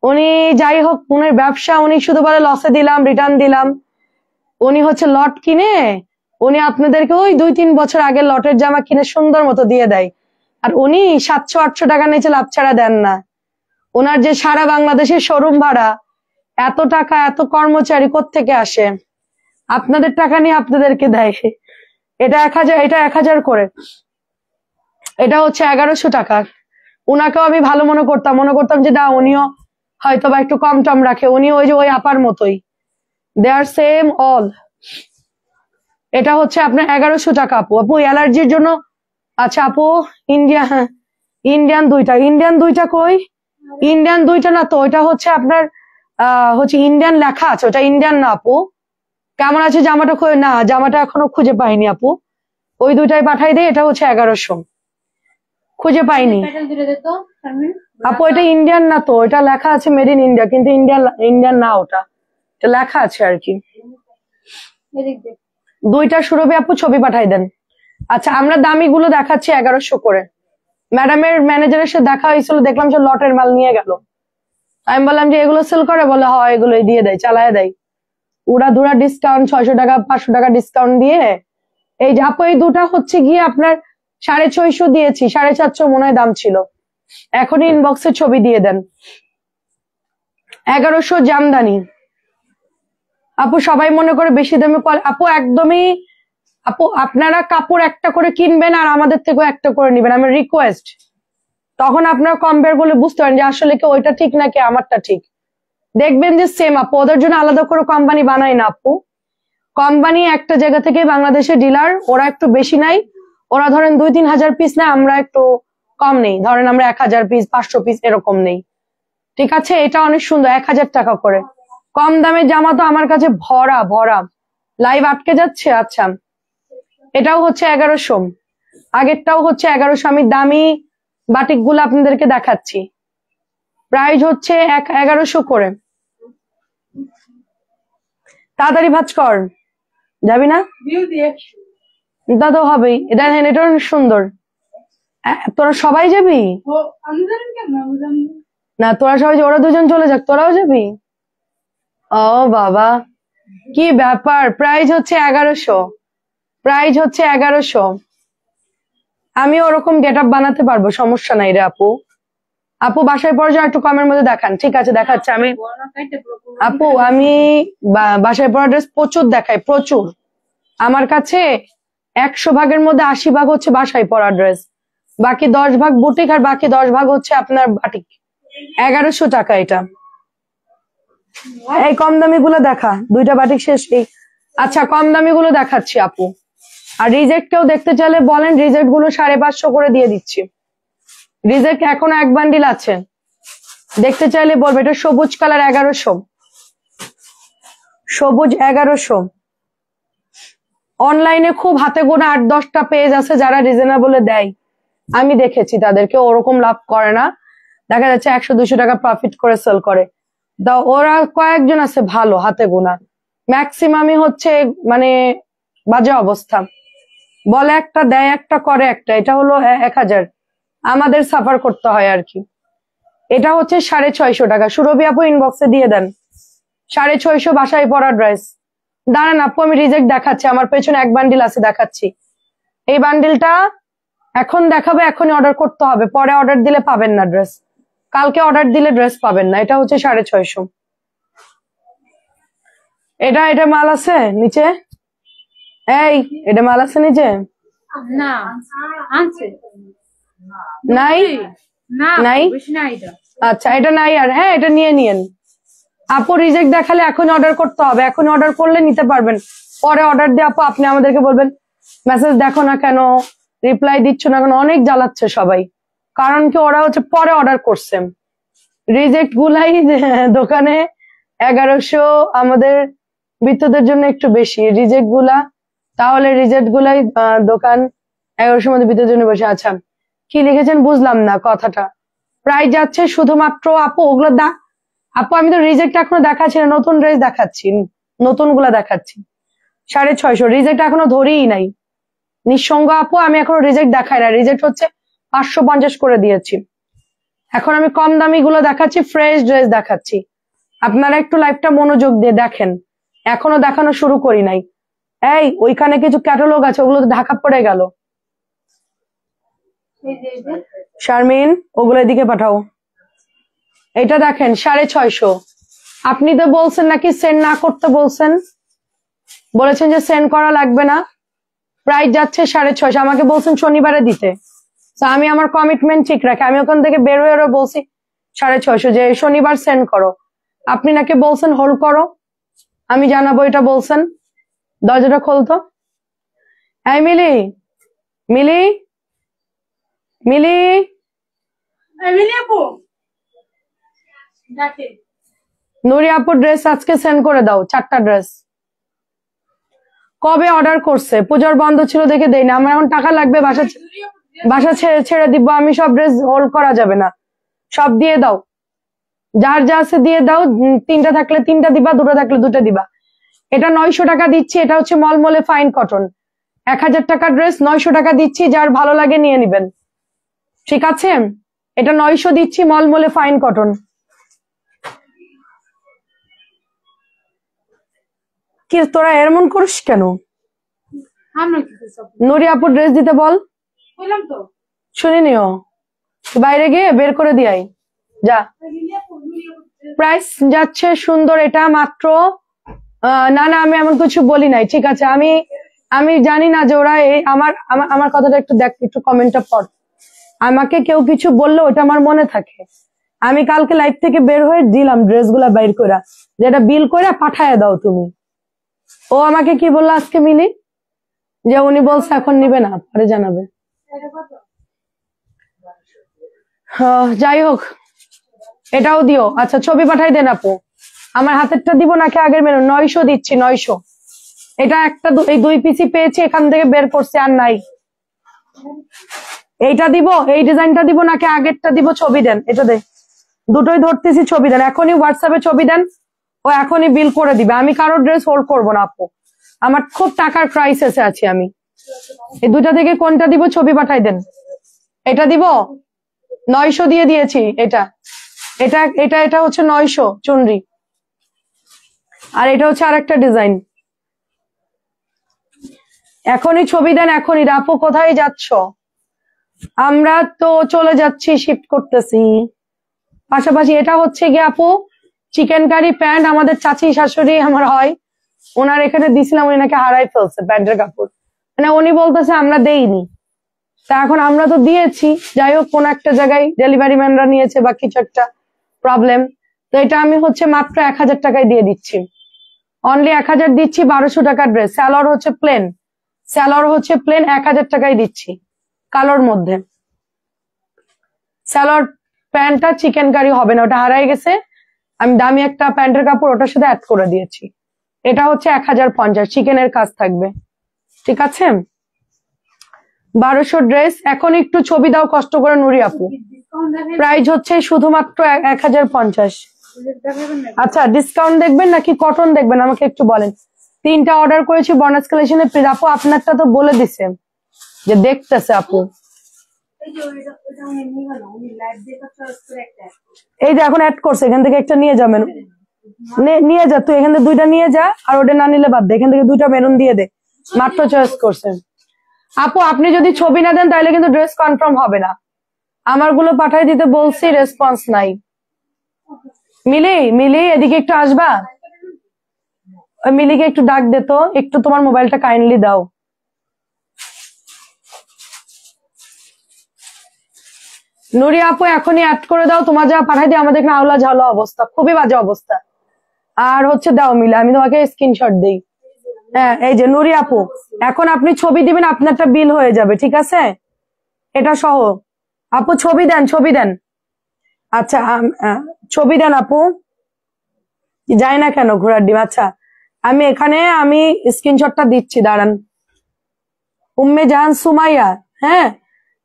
উনি যাই হোক, উনার ব্যবসা, উনি শুধু বলে লসে দিলাম, রিটার্ন দিলাম। উনি হচ্ছে লট কিনে, উনি আপনাদেরকে ওই 2-3 বছর আগের লটের জামা কিনে সুন্দর মতো দিয়ে দেয়। আর উনি 700-800 টাকার নিচে লাভ ছাড়া দেন না। ওনার যে সারা বাংলাদেশের শোরুম ভাড়া, এত টাকা, এত কর্মচারী কোত্থেকে আসে? আপনাদের টাকা নিয়ে আপনাদেরকে দেয়। এটা 1000, এটা 1000 করে। এটা হচ্ছে 1100 টাকা। উনাকেও আমি ভালো মনে করতাম যে না, উনিও হয়তো বা একটু কম টম রাখে। উনি ওই যে ওই আপার মতোই, দে আর সেম অল। এটা হচ্ছে আপনার 1100 টাকা আপু। আপু অ্যালার্জির জন্য, আচ্ছা আপু, ইন্ডিয়ান 2টা, ইন্ডিয়ান 2টা কই? ইন্ডিয়ান 2টা না তো, ওইটা হচ্ছে আপনার হচ্ছে ইন্ডিয়ান লেখা আছে, ওটা ইন্ডিয়ান না আপু। কেমন আছে জামাটা? না, জামাটা এখনো খুঁজে পাইনি আপু। ওই 2টাই পাঠাই দেয়। এটা হচ্ছে 1100। খুঁজে পাইনি। প্যাটার্ন দিলে দে তো শারমিন। আপু এটা ইন্ডিয়ান না তো, এটা লেখা আছে মেড ইন ইন্ডিয়া, কিন্তু ইন্ডিয়ান না, ওটা এটা লেখা আছে আর কি। এদিক দে। দুইটা সুরভি আপু ছবি পাঠাই দেন। আচ্ছা আমরা দামি গুলো দেখাচ্ছি 1100 করে। ম্যাডামের ম্যানেজারের সাথে দেখা হয়েছিল, দেখলাম যে লটের মাল নিয়ে গেল। আমি বললাম যে এগুলো সেল করে, বলে হয় এগুলোই দিয়ে দেয়, চালায় দেয়। উড়া ধুরা ডিসকাউন্ট 600 টাকা 500 টাকা ডিসকাউন্ট দিয়ে। এই যে আপু এই দুটা হচ্ছে গিয়ে আপনার 650 দিয়েছি, 450 মনে হয় দাম ছিল। এখনই ইনবক্সে ছবি দিয়ে দেন। 1100 জামদানি। আপু সবাই মনে করে বেশি দামে আপু একদমই। আপু আপনারা কাপড় একটা করে কিনবেন আর আমাদের থেকেও একটা করে নিবেন, আমার রিকোয়েস্ট। তখন আপনারা কম্পেয়ার করলে বুঝতে পারেন যে আসলে কি ওইটা ঠিক নাকি আমারটা ঠিক। দেখবেন যে সেম। আপু ওদের জন্য আলাদা করে কোম্পানি বানায় না আপু। কোম্পানি একটা জায়গা থেকে বাংলাদেশের ডিলার, ওরা একটু বেশি নাই। ওরা ধরেন 2-3 হাজার পিস নেয়, আমরা একটু কম নেই, ধরেন আমরা 1000 পিস 500 পিস এরকম নেই। ঠিক আছে, এটা অনেক সুন্দর, 1000 টাকা করে। কম দামের জামা তো আমার কাছে ভরা ভরা। লাইভ আটকে যাচ্ছে। আচ্ছা এটাও হচ্ছে 1100, আগেরটাও হচ্ছে 1100। আমি দামি বাটিক গুলো আপনাদেরকে দেখাচ্ছি, প্রাইস হচ্ছে 1100 করে। তাড়াতাড়ি ভাজ কর, যাবি না? তা তো হবেই। এটা এটা অনেক সুন্দর। তোরা সবাই যাবি না? তোরা সবাই, ওরা দুজন চলে যাক, তোরাও যাবি? ও বাবা, কি ব্যাপার। প্রাইস হচ্ছে 1100, প্রাইস হচ্ছে 1100। আমি ওরকম গেট আপ বানাতে পারবো, সমস্যা নাই রে আপু। আপু বাসায় পরে যাও, একটু কমের মধ্যে দেখান। ঠিক আছে দেখাচ্ছে আমি। আপু আমি বাসায় পরা ড্রেস প্রচুর দেখাই, প্রচুর। আমার কাছে 100 ভাগের মধ্যে 80 ভাগ হচ্ছে বাসায় পরা ড্রেস, বাকি 10 ভাগ বুটিক, আর বাকি 10 ভাগ হচ্ছে আপনার বাটিক। 1100 টাকা এটা। এই কম দামি গুলো দেখা, দুইটা বাটিক শেষ। এই আচ্ছা কম দামি গুলো দেখাচ্ছি আপু। আর রিজেক্ট কেউ দেখতে চাইলে বলেন, রিজেক্ট গুলো 550 করে দিয়ে দিচ্ছি। রিজেক্ট এখনো এক বান্ডিল আছে, দেখতে চাইলে বলবে। এটা সবুজ কালার, 1100, সবুজ 1100। অনলাইনে খুব হাতে গোনা 8-10টা পেজ আছে যারা রিজনেবলে দেয়, আমি দেখেছি তাদেরকে, ওরকম লাভ করে না। দেখা যাচ্ছে 100-200 টাকা প্রফিট করে সেল করে। ওরা কয়েকজন আছে ভালো হাতে গোনা, ম্যাক্সিমামই হচ্ছে মানে বাজে অবস্থা। বলে একটা, দেয় একটা, করে একটা। এটা হলো 1000, আমাদের সাফার করতে হয় আর কি। এটা হচ্ছে 650 টাকা। সুরভি আপু ইনবক্সে দিয়ে দেন। 650 বাসায় পরা ড্রেস। দাঁড়ান আপু আমি রিজেক্ট দেখাচ্ছি, আমার পেছনে এক বান্ডিল আছে, দেখাচ্ছি। এই বান্ডিলটা এখন দেখাবে, এখনই অর্ডার করতে হবে, পরে অর্ডার দিলে পাবেন না ড্রেস, কালকে অর্ডার দিলে ড্রেস পাবেন না। এটা হচ্ছে 650। এটা মাল আছে নিচে? এই এটা মাল আছে নিচে? না আনছে নাই না, নাই বেশি না এটা। আচ্ছা এটা নাই। আর হ্যাঁ এটা নিয়ে নিয়েন আপু। রিজেক্ট দেখালে এখন অর্ডার করতে হবে, এখন অর্ডার করলে নিতে পারবেন, পরে অর্ডার দিয়ে আপু আপনি আমাদেরকে বলবেন মেসেজ দেখো না কেন, রিপ্লাই দিচ্ছ না কেন। অনেক জ্বালাচ্ছে সবাই, কারণ কি ওরা হচ্ছে পরে অর্ডার করছে। রিজেক্ট গুলাই দোকানে 1100, আমাদের বিদ্যুতের জন্য একটু বেশি রিজেক্ট গুলা। তাহলে রিজেক্ট গুলাই দোকান 1100 মধ্যে বিদ্যুতের জন্য বেশি। আচ্ছা কি লিখেছেন বুঝলাম না কথাটা। প্রাইস যাচ্ছে শুধুমাত্র আপু ওগুলো আপু আমি তো রিজেক্ট এখনো দেখাচ্ছি না, নতুন ড্রেস দেখাচ্ছি, নতুন গুলা দেখাচ্ছি। 650 রিজেক্ট এখনো ধরেই নাই। নিঃসঙ্গ আপু আমি এখনো রিজেক্ট দেখাই না, রিজেক্ট হচ্ছে 550 করে দিয়েছি। এখন আমি কম দামি গুলো দেখাচ্ছি, ফ্রেশ ড্রেস দেখাচ্ছি। আপনারা একটু লাইভটা মনোযোগ দিয়ে দেখেন, এখনো দেখানো শুরু করি নাই। এই ওইখানে কিছু ক্যাটালগ আছে, ওগুলো তো ঢাকা পড়ে গেল। শারমিন ওগুলো এদিকে পাঠাও। এটা দেখেন 650। আপনি তো বলছেন নাকি সেন্ড না করতে, বলেছেন যে সেন্ড করা লাগবে না। প্রাইস যাচ্ছে 650, আমাকে বলছেন শনিবারে দিতে। আমি আমার কমিটমেন্ট ঠিক রাখি, আমি ওখান থেকে বের হয়ে বলছি 650 যে শনিবার সেন্ড করো। আপনি নাকি বলছেন হোল্ড করো, আমি জানাবো এটা বলছেন। দরজাটা খোলতো। এই মিলি, মিলি, মিলি, মিলি আপু নুরি আপুর ড্রেস আজকে সেন্ড করে দাও, 4টা ড্রেস। কবে অর্ডার করছে? পূজার বন্ধ ছিল দেখে দেই না, আমার এখন টাকা লাগবে বাসা। বাসা ছেড়ে ছেড়ে দিব আমি, সব ড্রেস হোল্ড করা যাবে না, সব দিয়ে দাও, যার যা আছে দিয়ে দাও। 3টা থাকলে 3টা দিবা, 2টা থাকলে 2টা দিবা। এটা 900 টাকা দিচ্ছি, এটা হচ্ছে মলমলে ফাইন কটন। 1000 টাকার ড্রেস 900 টাকা দিচ্ছি, যার ভালো লাগে নিয়ে নিবেন, ঠিক আছে? এটা 900 দিচ্ছি, মলমলে ফাইন কটন। কি তোরা এমন করিস কেন? আমরা কি সব নুরি আপু ড্রেস দিতে বল, বললাম তো। শুনে নিও, বাইরে গিয়ে বের করে দিয়াই যা। প্রাইস যাচ্ছে সুন্দর, এটা মাত্র না না আমি এমন কিছু বলি নাই, ঠিক আছে? আমি আমি জানি না যে ওরা আমার আমার আমার কথাটা একটু দেখ, একটু কমেন্টটা পড়। আমাকে কেউ কিছু বললে ওটা আমার মনে থাকে। আমি কালকে লাইভ থেকে বের হয়ে দিলাম ড্রেসগুলা বাইর করে, যেটা বিল করে পাঠায় দাও তুমি। ও আমাকে কি বললো আজকে মিলি, যে উনি বলছে এখন নিবে না, পরে জানাবে। যাই হোক, এটাও দিও। আচ্ছা ছবি পাঠাই দেন আপু। আমার হাতেরটা দিব নাকি আগের মেনু? 900 দিচ্ছি, 900। এটা একটা এই 2 পিসি পেয়েছি, এখান থেকে বের করছি, আর নাই। এইটা দিব, এই ডিজাইনটা দিব নাকি আগেরটা দিব? ছবি দেন, এটা দে, দুটোই ধরতেছি, ছবি দেন এখনই, হোয়াটসঅ্যাপে ছবি দেন, ও এখনই বিল করে দিবে। আমি কারোর ড্রেস হোল্ড করবো না আপু, আমার খুব টাকার ক্রাইসিসে আছি আমি। এই 2টা থেকে কোনটা দিব? ছবি পাঠাই দেন। এটা দিব, 900 দিয়ে দিয়েছি। এটা এটা এটা এটা হচ্ছে 900 চুনরি, আর এটা হচ্ছে আরেকটা ডিজাইন। এখনই ছবি দেন, এখনই। আপু কোথায় যাচ্ছ? আমরা তো চলে যাচ্ছি, শিফট করতেছি। পাশাপাশি এটা হচ্ছে গিয়ে আপু চিকেন কারি প্যান্ট, আমাদের চাচি শাশুড়ি আমার হয়, ওনার এখানে দিছিলাম, উনি নাকি হারাই ফেলছে প্যান্টের কাপড়, মানে উনি বলতেছে আমরা দেইনি। তা এখন আমরা তো দিয়েছি, যাই হোক কোন একটা জায়গায় ডেলিভারি ম্যানরা নিয়েছে বা কিছু একটা প্রবলেম। তো এটা আমি হচ্ছে মাত্র 1000 টাকায় দিয়ে দিচ্ছি, অনলি 1000 দিচ্ছি। 1200 টাকার ড্রেস, স্যালোয়ার হচ্ছে প্লেন, স্যালোয়ার হচ্ছে প্লেন, 1000 টাকায় দিচ্ছি কালোর মধ্যে। স্যালোয়ার প্যান্টটা চিকেন কারি হবে না, ওটা হারাই গেছে, আমি দামি একটা প্যান্টের কাপড় ওটার সাথে অ্যাড করে দিয়েছি। এটা হচ্ছে 1050, চিকেনের কাজ থাকবে, ঠিক আছে? 1200 ড্রেস। এখন একটু ছবি দাও কষ্ট করে নুরি আপু। প্রাইস হচ্ছে শুধুমাত্র 1050। আচ্ছা ডিসকাউন্ট দেখবেন নাকি কটন দেখবেন আমাকে একটু বলেন। 3টা অর্ডার করেছি বোনাস কালেকশনে। আপু আপনারটা তো বলে দিছে যে দেখতেছে আপু, এই যে এখন অ্যাড করছে, এখান থেকে একটা নিয়ে যাবেন, নিয়ে যা তুই, এখান থেকে 2টা নিয়ে যা, আর ওটা না নিলে বাদ দে, এখান থেকে 2টা মেরুন দিয়ে দে, মাত্র চয়েস করছেন। আপু আপনি যদি ছবি না দেন তাহলে কিন্তু ড্রেস কনফার্ম হবে না। আমার গুলো পাঠাই দিতে বলছি, রেসপন্স নাই। মিলি, মিলি এদিকে একটু আসবা, ওই মিলিকে একটু ডাক দে তো, একটু তোমার মোবাইলটা কাইন্ডলি দাও। নুরি আপু এখনই অ্যাড করে দাও, তোমার যা পাঠাই দিই, আমাদের এখানে আওলা ঝালা অবস্থা, খুবই বাজে অবস্থা। আর হচ্ছে দাও মিলে, আমি তোমাকে স্ক্রিনশট দিই। হ্যাঁ এই যে নুরি আপু, এখন আপনি ছবি দিবেন, আপনারটা বিল হয়ে যাবে, ঠিক আছে? এটা সহ আপু ছবি দেন, ছবি দেন। আচ্ছা ছবি দেন আপু, যায় না কেন ঘোড়ার ডিম? আচ্ছা আমি এখানে আমি স্ক্রিনশটটা দিচ্ছি, দাঁড়ান। উম্মে জাহান সুমাইয়া, হ্যাঁ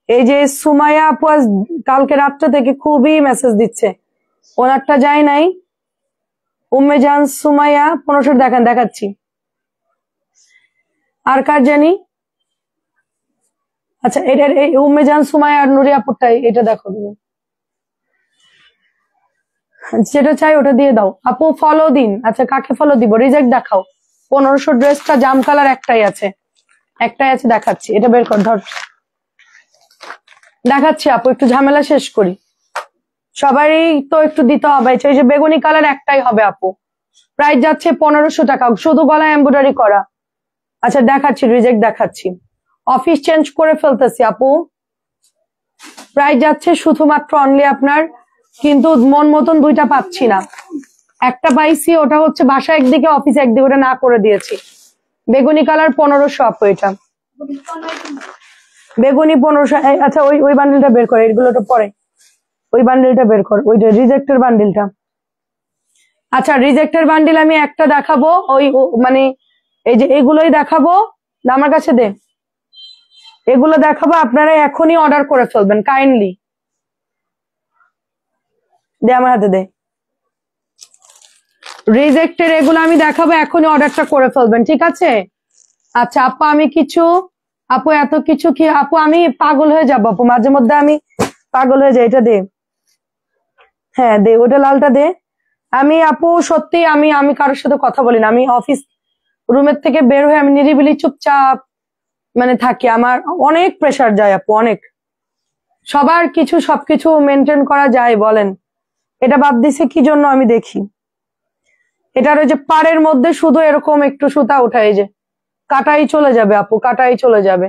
এই যে সুমাইয়া আপু আজ কালকে রাতটা থেকে খুবই মেসেজ দিচ্ছে, ওনারটা যায় নাই। উম্মে জাহান সুমাইয়া 1500 দেখেন, দেখাচ্ছি। আর কার জানি, আচ্ছা এটা এই উম্মে জাহান সুমাইয়া আর নুরি আপুরটাই, এটা দেখো তুমি, যেটা চাই ওটা দিয়ে দাও। আপু ফলো দিন। আচ্ছা কাকে ফলো দিব? রিজেক্ট দেখাও। 1500 ড্রেসটা জাম কালার একটাই আছে, একটাই আছে, দেখাচ্ছি। এটা বের কর, ধর দেখাচ্ছি আপু, একটু ঝামেলা শেষ করি, সবারই তো একটু দিতে হবে। এই যে বেগুনি কালার একটাই হবে আপু, প্রাইস যাচ্ছে 1500 টাকা, শুধু গলায় এমব্রয়ডারি করা। আচ্ছা দেখাচ্ছি, রিজেক্ট দেখাচ্ছি, অফিস চেঞ্জ করে ফেলতেছি আপু। প্রাইস যাচ্ছে শুধুমাত্র অনলি আপনার, কিন্তু মন মতন 2টা পাচ্ছি না, একটা পাইছি, ওটা হচ্ছে বাসা একদিকে অফিস একদিকে, ওটা না করে দিয়েছি। বেগুনি কালার 1500 আপু, এটা বেগুনি 1500। আচ্ছা ওই ওই বান্ডিলটা বের করে, এগুলোটা পরে, ওই বান্ডিলটা বের কর, ওইটা রিজেক্টের বান্ডিলটা। আচ্ছা রিজেক্টের বান্ডিল আমি একটা দেখাবো, ওই মানে এই যে এগুলোই দেখাবো, আমার কাছে দে। এগুলো দেখাবো, আপনারা এখনই অর্ডার করে ফেলবেন কাইন্ডলি। দে আমার হাতে দে। রিজেক্টের এগুলো আমি দেখাবো, এখনই অর্ডারটা করে ফেলবেন, ঠিক আছে? আচ্ছা আপু, আমি কিছু, আপু এত কিছু কি আপু, আমি পাগল হয়ে যাবো আপু, মাঝে মধ্যে আমি পাগল হয়ে যাই। এটা দে, হ্যাঁ দে, ওটা লালটা দে। আমি আপু সত্যি আমি আমি কারোর সাথে কথা বলি না, আমি অফিস রুমের থেকে বের হয়ে আমি নিরিবিলি চুপচাপ মানে থাকি। আমার অনেক প্রেসার যায় আপু, অনেক। সবার কিছু সবকিছু মেনটেন করা যায় বলেন? এটা বাদ দিছে কি জন্য আমি দেখি। এটার ওই যে পাড়ের মধ্যে শুধু এরকম একটু সুতা উঠাই, যে কাটাই চলে যাবে আপু, কাটাই চলে যাবে।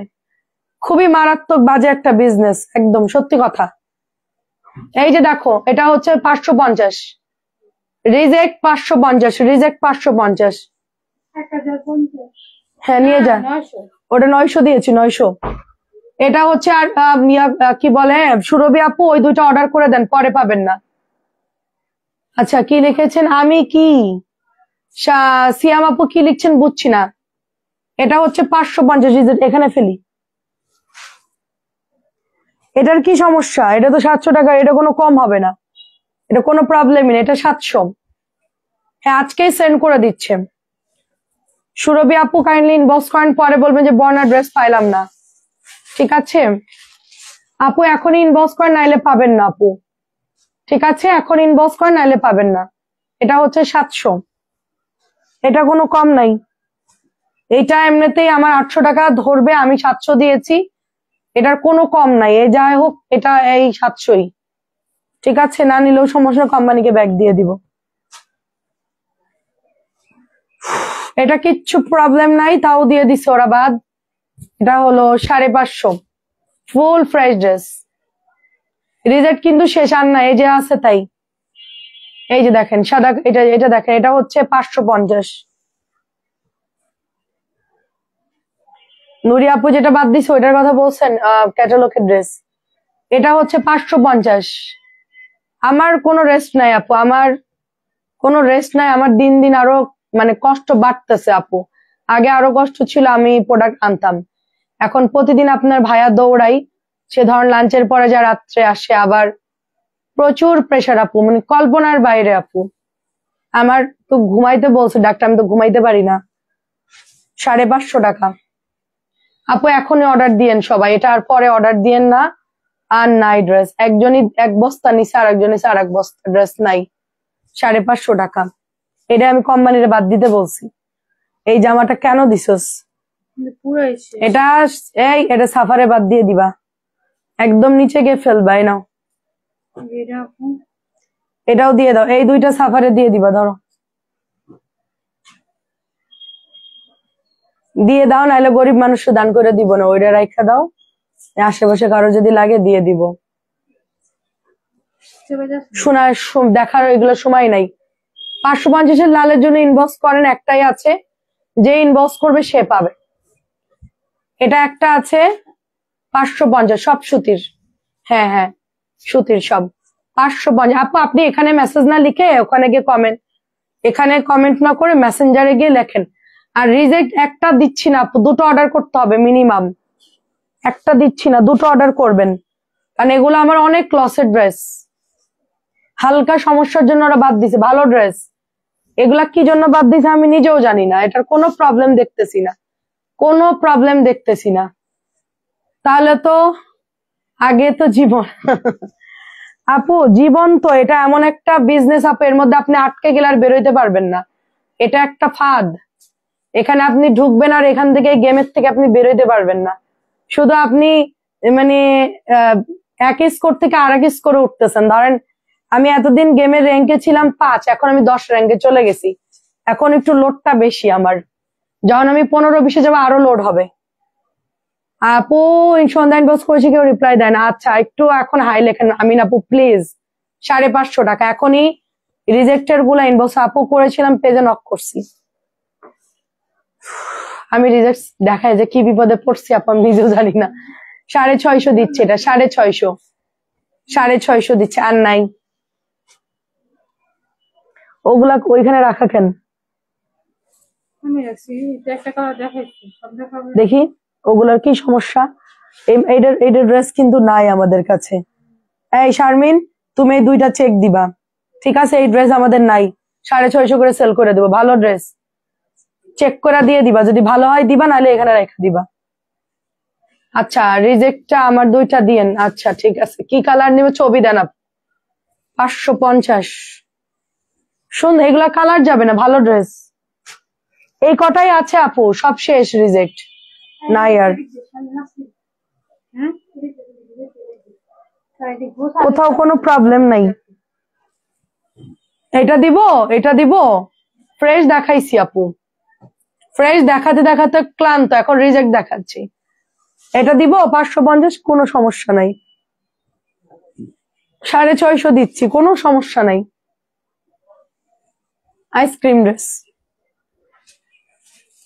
খুবই মারাত্মক বাজে একটা বিজনেস, একদম সত্যি কথা। এই যে দেখো, এটা হচ্ছে 550, রিজেক্ট 550, রিজেক্ট 550। 1050। হ্যাঁ নিয়ে যা। 900। ওটা 900 দিয়েছি, 900। এটা হচ্ছে আর কি বলে সুরভি আপু, ওই দুইটা অর্ডার করে দেন, পরে পাবেন না। আচ্ছা কি লিখেছেন, আমি কি সিয়াম আপু কি লিখছেন বুঝছি না। এটা হচ্ছে 550, রিজেক্ট এখানে ফেলি। এটার কি সমস্যা? এটা তো 700 টাকা, এটা কোনো কম হবে না, এটা কোনো প্রবলেমই নেই, এটা 700। হ্যাঁ আজকেই সেন্ড করে দিচ্ছে। সুরভি আপু কাইন্ডলি ইনবক্স করেন, পরে বলবেন যে বর্ণা ড্রেস পাইলাম না, ঠিক আছে? আপু এখনই ইনবক্স করেন, নাইলে পাবেন না আপু, ঠিক আছে? এখন ইনবক্স করেন, নাইলে পাবেন না। এটা হচ্ছে 700, এটা কোনো কম নাই। এইটা এমনিতেই আমার 800 টাকা ধরবে, আমি 700 দিয়েছি, এটার কোনো কম নাই। এ যাই হোক, এটা এই 700ই, ঠিক আছে? না নিলেও সমস্যা, কোম্পানিকে ব্যাক দিয়ে দিব। এটা কিচ্ছু প্রবলেম নাই, তাও দিয়ে দিছে ওরা বাদ। এটা হলো 550, ফুল ফ্রেশ ড্রেস। রিজেক্ট কিন্তু শেষ আর না, এই যে আছে তাই। এই যে দেখেন সাদা, এটা এটা দেখেন, এটা হচ্ছে 550। নুরি আপু যেটা বাদ দিছে ওইটার কথা বলছেন, ক্যাটালগের ড্রেস। এটা হচ্ছে 550। আমার কোনো রেস্ট নাই আপু, আমার কোনো রেস্ট নাই। আমার দিন দিন আরো মানে কষ্ট বাড়তেছে আপু। আগে আরো কষ্ট ছিল, আমি প্রোডাক্ট আনতাম। এখন প্রতিদিন আপনার ভাইয়া দৌড়াই, সে ধরেন লাঞ্চের পরে যা রাত্রে আসে, আবার প্রচুর প্রেশার আপু, মানে কল্পনার বাইরে আপু। আমার তো ঘুমাইতে বলছে ডাক্তার, আমি তো ঘুমাইতে পারি না। 550 টাকা আপু, এখনই অর্ডার দিয়েন সবাই, এটা আর পরে অর্ডার দিয়েন না। আর নাই ড্রেস, একজনই এক বস্তা নিছে, আর একজন নিছে আর এক বস্তা, ড্রেস নাই। 550 টাকা, এটা আমি কোম্পানির বাদ দিতে বলছি। এই জামাটা কেন দিছস? পুরো এসে এটা এটা সাফারে বাদ দিয়ে দিবা, একদম নিচে গিয়ে ফেলবা। এই নাও, এরকম। এটাও দিয়ে দাও, এই দুইটা সাফারে দিয়ে দিবা। ধরো দিয়ে দাও, নাহলে গরিব মানুষ দান করে দিব না, ওইটা রাইখা দাও। আশেপাশে কারো যদি লাগে দিয়ে দিব। শোনা দেখার এগুলো সময় নাই। 550 লালের জন্য ইনবক্স করেন, একটাই আছে, যে ইনবক্স করবে সে পাবে। এটা একটা আছে 550, সব সুতির। হ্যাঁ হ্যাঁ সুতির সব 550। আপু আপনি এখানে মেসেজ না লিখে ওখানে গিয়ে কমেন্ট, এখানে কমেন্ট না করে মেসেঞ্জারে গিয়ে লেখেন। আর রিজেক্ট একটা দিচ্ছি না আপু, দুটো অর্ডার করতে হবে মিনিমাম। একটা দিচ্ছি না, দুটো অর্ডার করবেন, কারণ এগুলো আমার অনেক লসের ড্রেস। হালকা সমস্যার জন্য ওরা বাদ দিছে, ভালো ড্রেস। এগুলা কি জন্য বাদ দিছে আমি নিজেও জানি না, এটার কোনো প্রবলেম দেখতেছি না, কোনো প্রবলেম দেখতেছি না। তাহলে তো আগে তো জীবন আপু, জীবন তো এটা এমন একটা বিজনেস আপু, এর মধ্যে আপনি আটকে গেলে আর বেরোইতে পারবেন না। এটা একটা ফাঁদ, এখানে আপনি ঢুকবেন আর এখান থেকে গেমের থেকে আপনি বেরোইতে পারবেন না। শুধু আপনি মানে এক স্কোর থেকে আরেক স্কোরে উঠতেছেন। ধরেন আমি এতদিন গেমের র্যাঙ্কে ছিলাম 5, এখন আমি 10 র্যাঙ্কে চলে গেছি। এখন একটু লোডটা বেশি আমার, যখন আমি 15-20-এ যাবো আরো লোড হবে। আপু সন্ধ্যা ইনবক্স করেছি, কেউ রিপ্লাই দেয় না। আচ্ছা একটু এখন হাই লেখেন আমিন আপু প্লিজ। 550 টাকা, এখনই রিজেক্টের গুলা ইনবক্স আপু করেছিলাম, পেজে নক করছি। আমি রিজেক্ট দেখায় যে কি বিপদে পড়ছি আপু, আমি নিজেও জানি না। 650 দিচ্ছে, এটা 650, 650 দিচ্ছে। আর নাই, ওগুলা ওইখানে রাখা কেন? আমি রাখছি, এটা একটা কালার দেখাইছি, সব দেখাবো। দেখি ওগুলার কি সমস্যা। এইটার ড্রেস কিন্তু নাই আমাদের কাছে। এই শারমিন, তুমি এই দুইটা চেক দিবা, ঠিক আছে? এই ড্রেস আমাদের নাই, 650 করে সেল করে দেবো। ভালো ড্রেস চেক করে দিয়ে দিবা, যদি ভালো হয় দিবা, নাহলে এখানে রেখে দিবা। আচ্ছা, রিজেক্টটা আমার দুইটা দিয়েন। আচ্ছা ঠিক আছে, কি কালার নিবে ছবি দেন আপু। 550। শুন, এগুলা কালার যাবে না, ভালো ড্রেস। এই কটাই আছে আপু, সব শেষ, রিজেক্ট নাই আর। হ্যাঁ কোথাও কোনো প্রবলেম নাই। এটা দিব ফ্রেশ দেখাইছি আপু, ফ্রেশ দেখাতে দেখাতে ক্লান্ত, এখন রিজেক্ট দেখাচ্ছি। এটা দিব 550, কোনো সমস্যা নাই। 650 দিচ্ছি, কোনো সমস্যা নাই। আইসক্রিম ড্রেস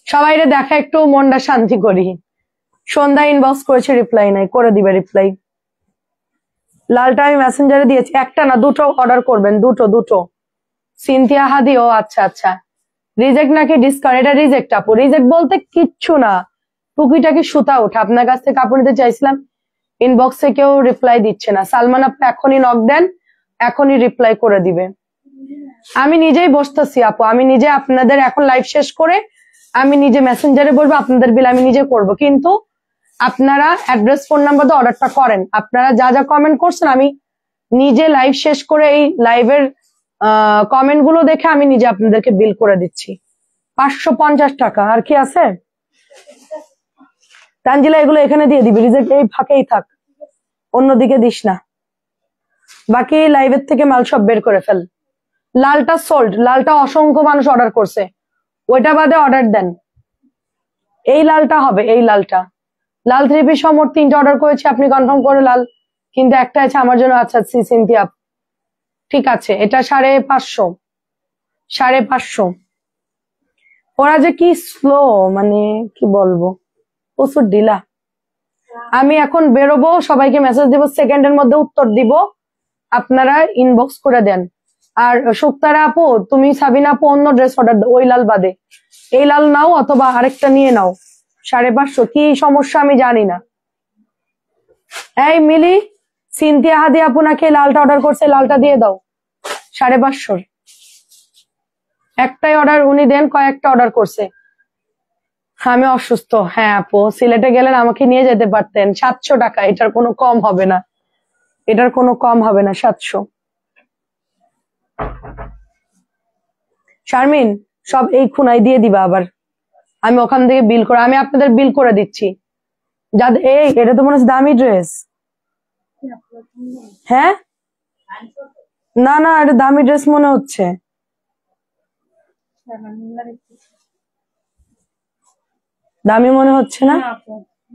সবাই দেখা, একটু মনটা শান্তি করি। সন্ধ্যা ইনবক্স করেছে, রিপ্লাই নাই, করে দিবে রিপ্লাই। লালটা আমি মেসেঞ্জারে দিয়েছি, একটা না দুটো অর্ডার করবেন, দুটো। সিনথিয়া হাদি, ও আচ্ছা আচ্ছা। রিজেক্ট নাকি ডিসকাউন্ট? এটা রিজেক্ট আপু। রিজেক্ট বলতে কিচ্ছু না, টুকিটাকি সুতা ওঠে। আপনার কাছ থেকে কাপড় নিতে চাইছিলাম, ইনবক্সে কেউ রিপ্লাই দিচ্ছে না। সালমান আপু এখনই নক দেন, এখনই রিপ্লাই করে দিবে। আমি নিজেই বসতেছি আপু, আমি নিজে আপনাদের এখন লাইভ শেষ করে আমি নিজে মেসেঞ্জারে বলবো, আপনাদের বিল আমি নিজে করব। কিন্তু আপনারা অ্যাড্রেস, ফোন নাম্বার দিয়ে অর্ডারটা করেন। আপনারা যা যা কমেন্ট করছেন আমি নিজে লাইভ শেষ করে এই লাইভের কমেন্ট গুলো দেখে আমি নিজে আপনাদেরকে বিল করে দিচ্ছি। 550 টাকা। আর কি আছে তানজিলা? এগুলো এখানে দিয়ে দিবি, রিজেক্ট এই ফাঁকেই থাক, অন্যদিকে দিস না। বাকি লাইভের থেকে মাল সব বের করে ফেল। লালটা সোল্ড, লালটা অসংখ্য মানুষ অর্ডার করছে, ওইটা বাদে অর্ডার দেন। এই লালটা হবে, এই লালটা। লাল 3 পিস মোট 3টা অর্ডার করেছি, আপনি কনফার্ম করে লাল, কিন্তু একটা আছে আমার জন্য। আচ্ছা সিনথিয়া, ঠিক আছে, এটা 550। ওরা যে কি স্লো, মানে কি বলবো, প্রচুর ঢিলা। আমি এখন বেরোবো, সবাইকে মেসেজ দিব, সেকেন্ডের মধ্যে উত্তর দিব, আপনারা ইনবক্স করে দেন। আর শুক্তারা আপু, তুমি সাবিনা আপু অন্য ড্রেস অর্ডার দাও, ওই লাল বাদে। এই লাল নাও অথবা আরেকটা নিয়ে নাও। 550 কি সমস্যা আমি জানি না। এই মিলি, সিনথিয়া হাদি আপু নাকি লালটা অর্ডার করছে, লালটা দিয়ে দাও। 550 একটাই অর্ডার উনি দেন, কয়েকটা অর্ডার করছে। আমি অসুস্থ, হ্যাঁ আপু, সিলেটে গেলেন আমাকে নিয়ে যেতে পারতেন। 700 টাকা, এটার কোনো কম হবে না, 700। শারমিন, সব এই খুনাই দিয়ে দিবা আবার, আমি ওখান থেকে বিল করে, আমি আপনাদের বিল করে দিচ্ছি। যাদের এটা তো মনে হচ্ছে দামি ড্রেস। হ্যাঁ, না না, এটা দামি ড্রেস মনে হচ্ছে। দামি মনে হচ্ছে না,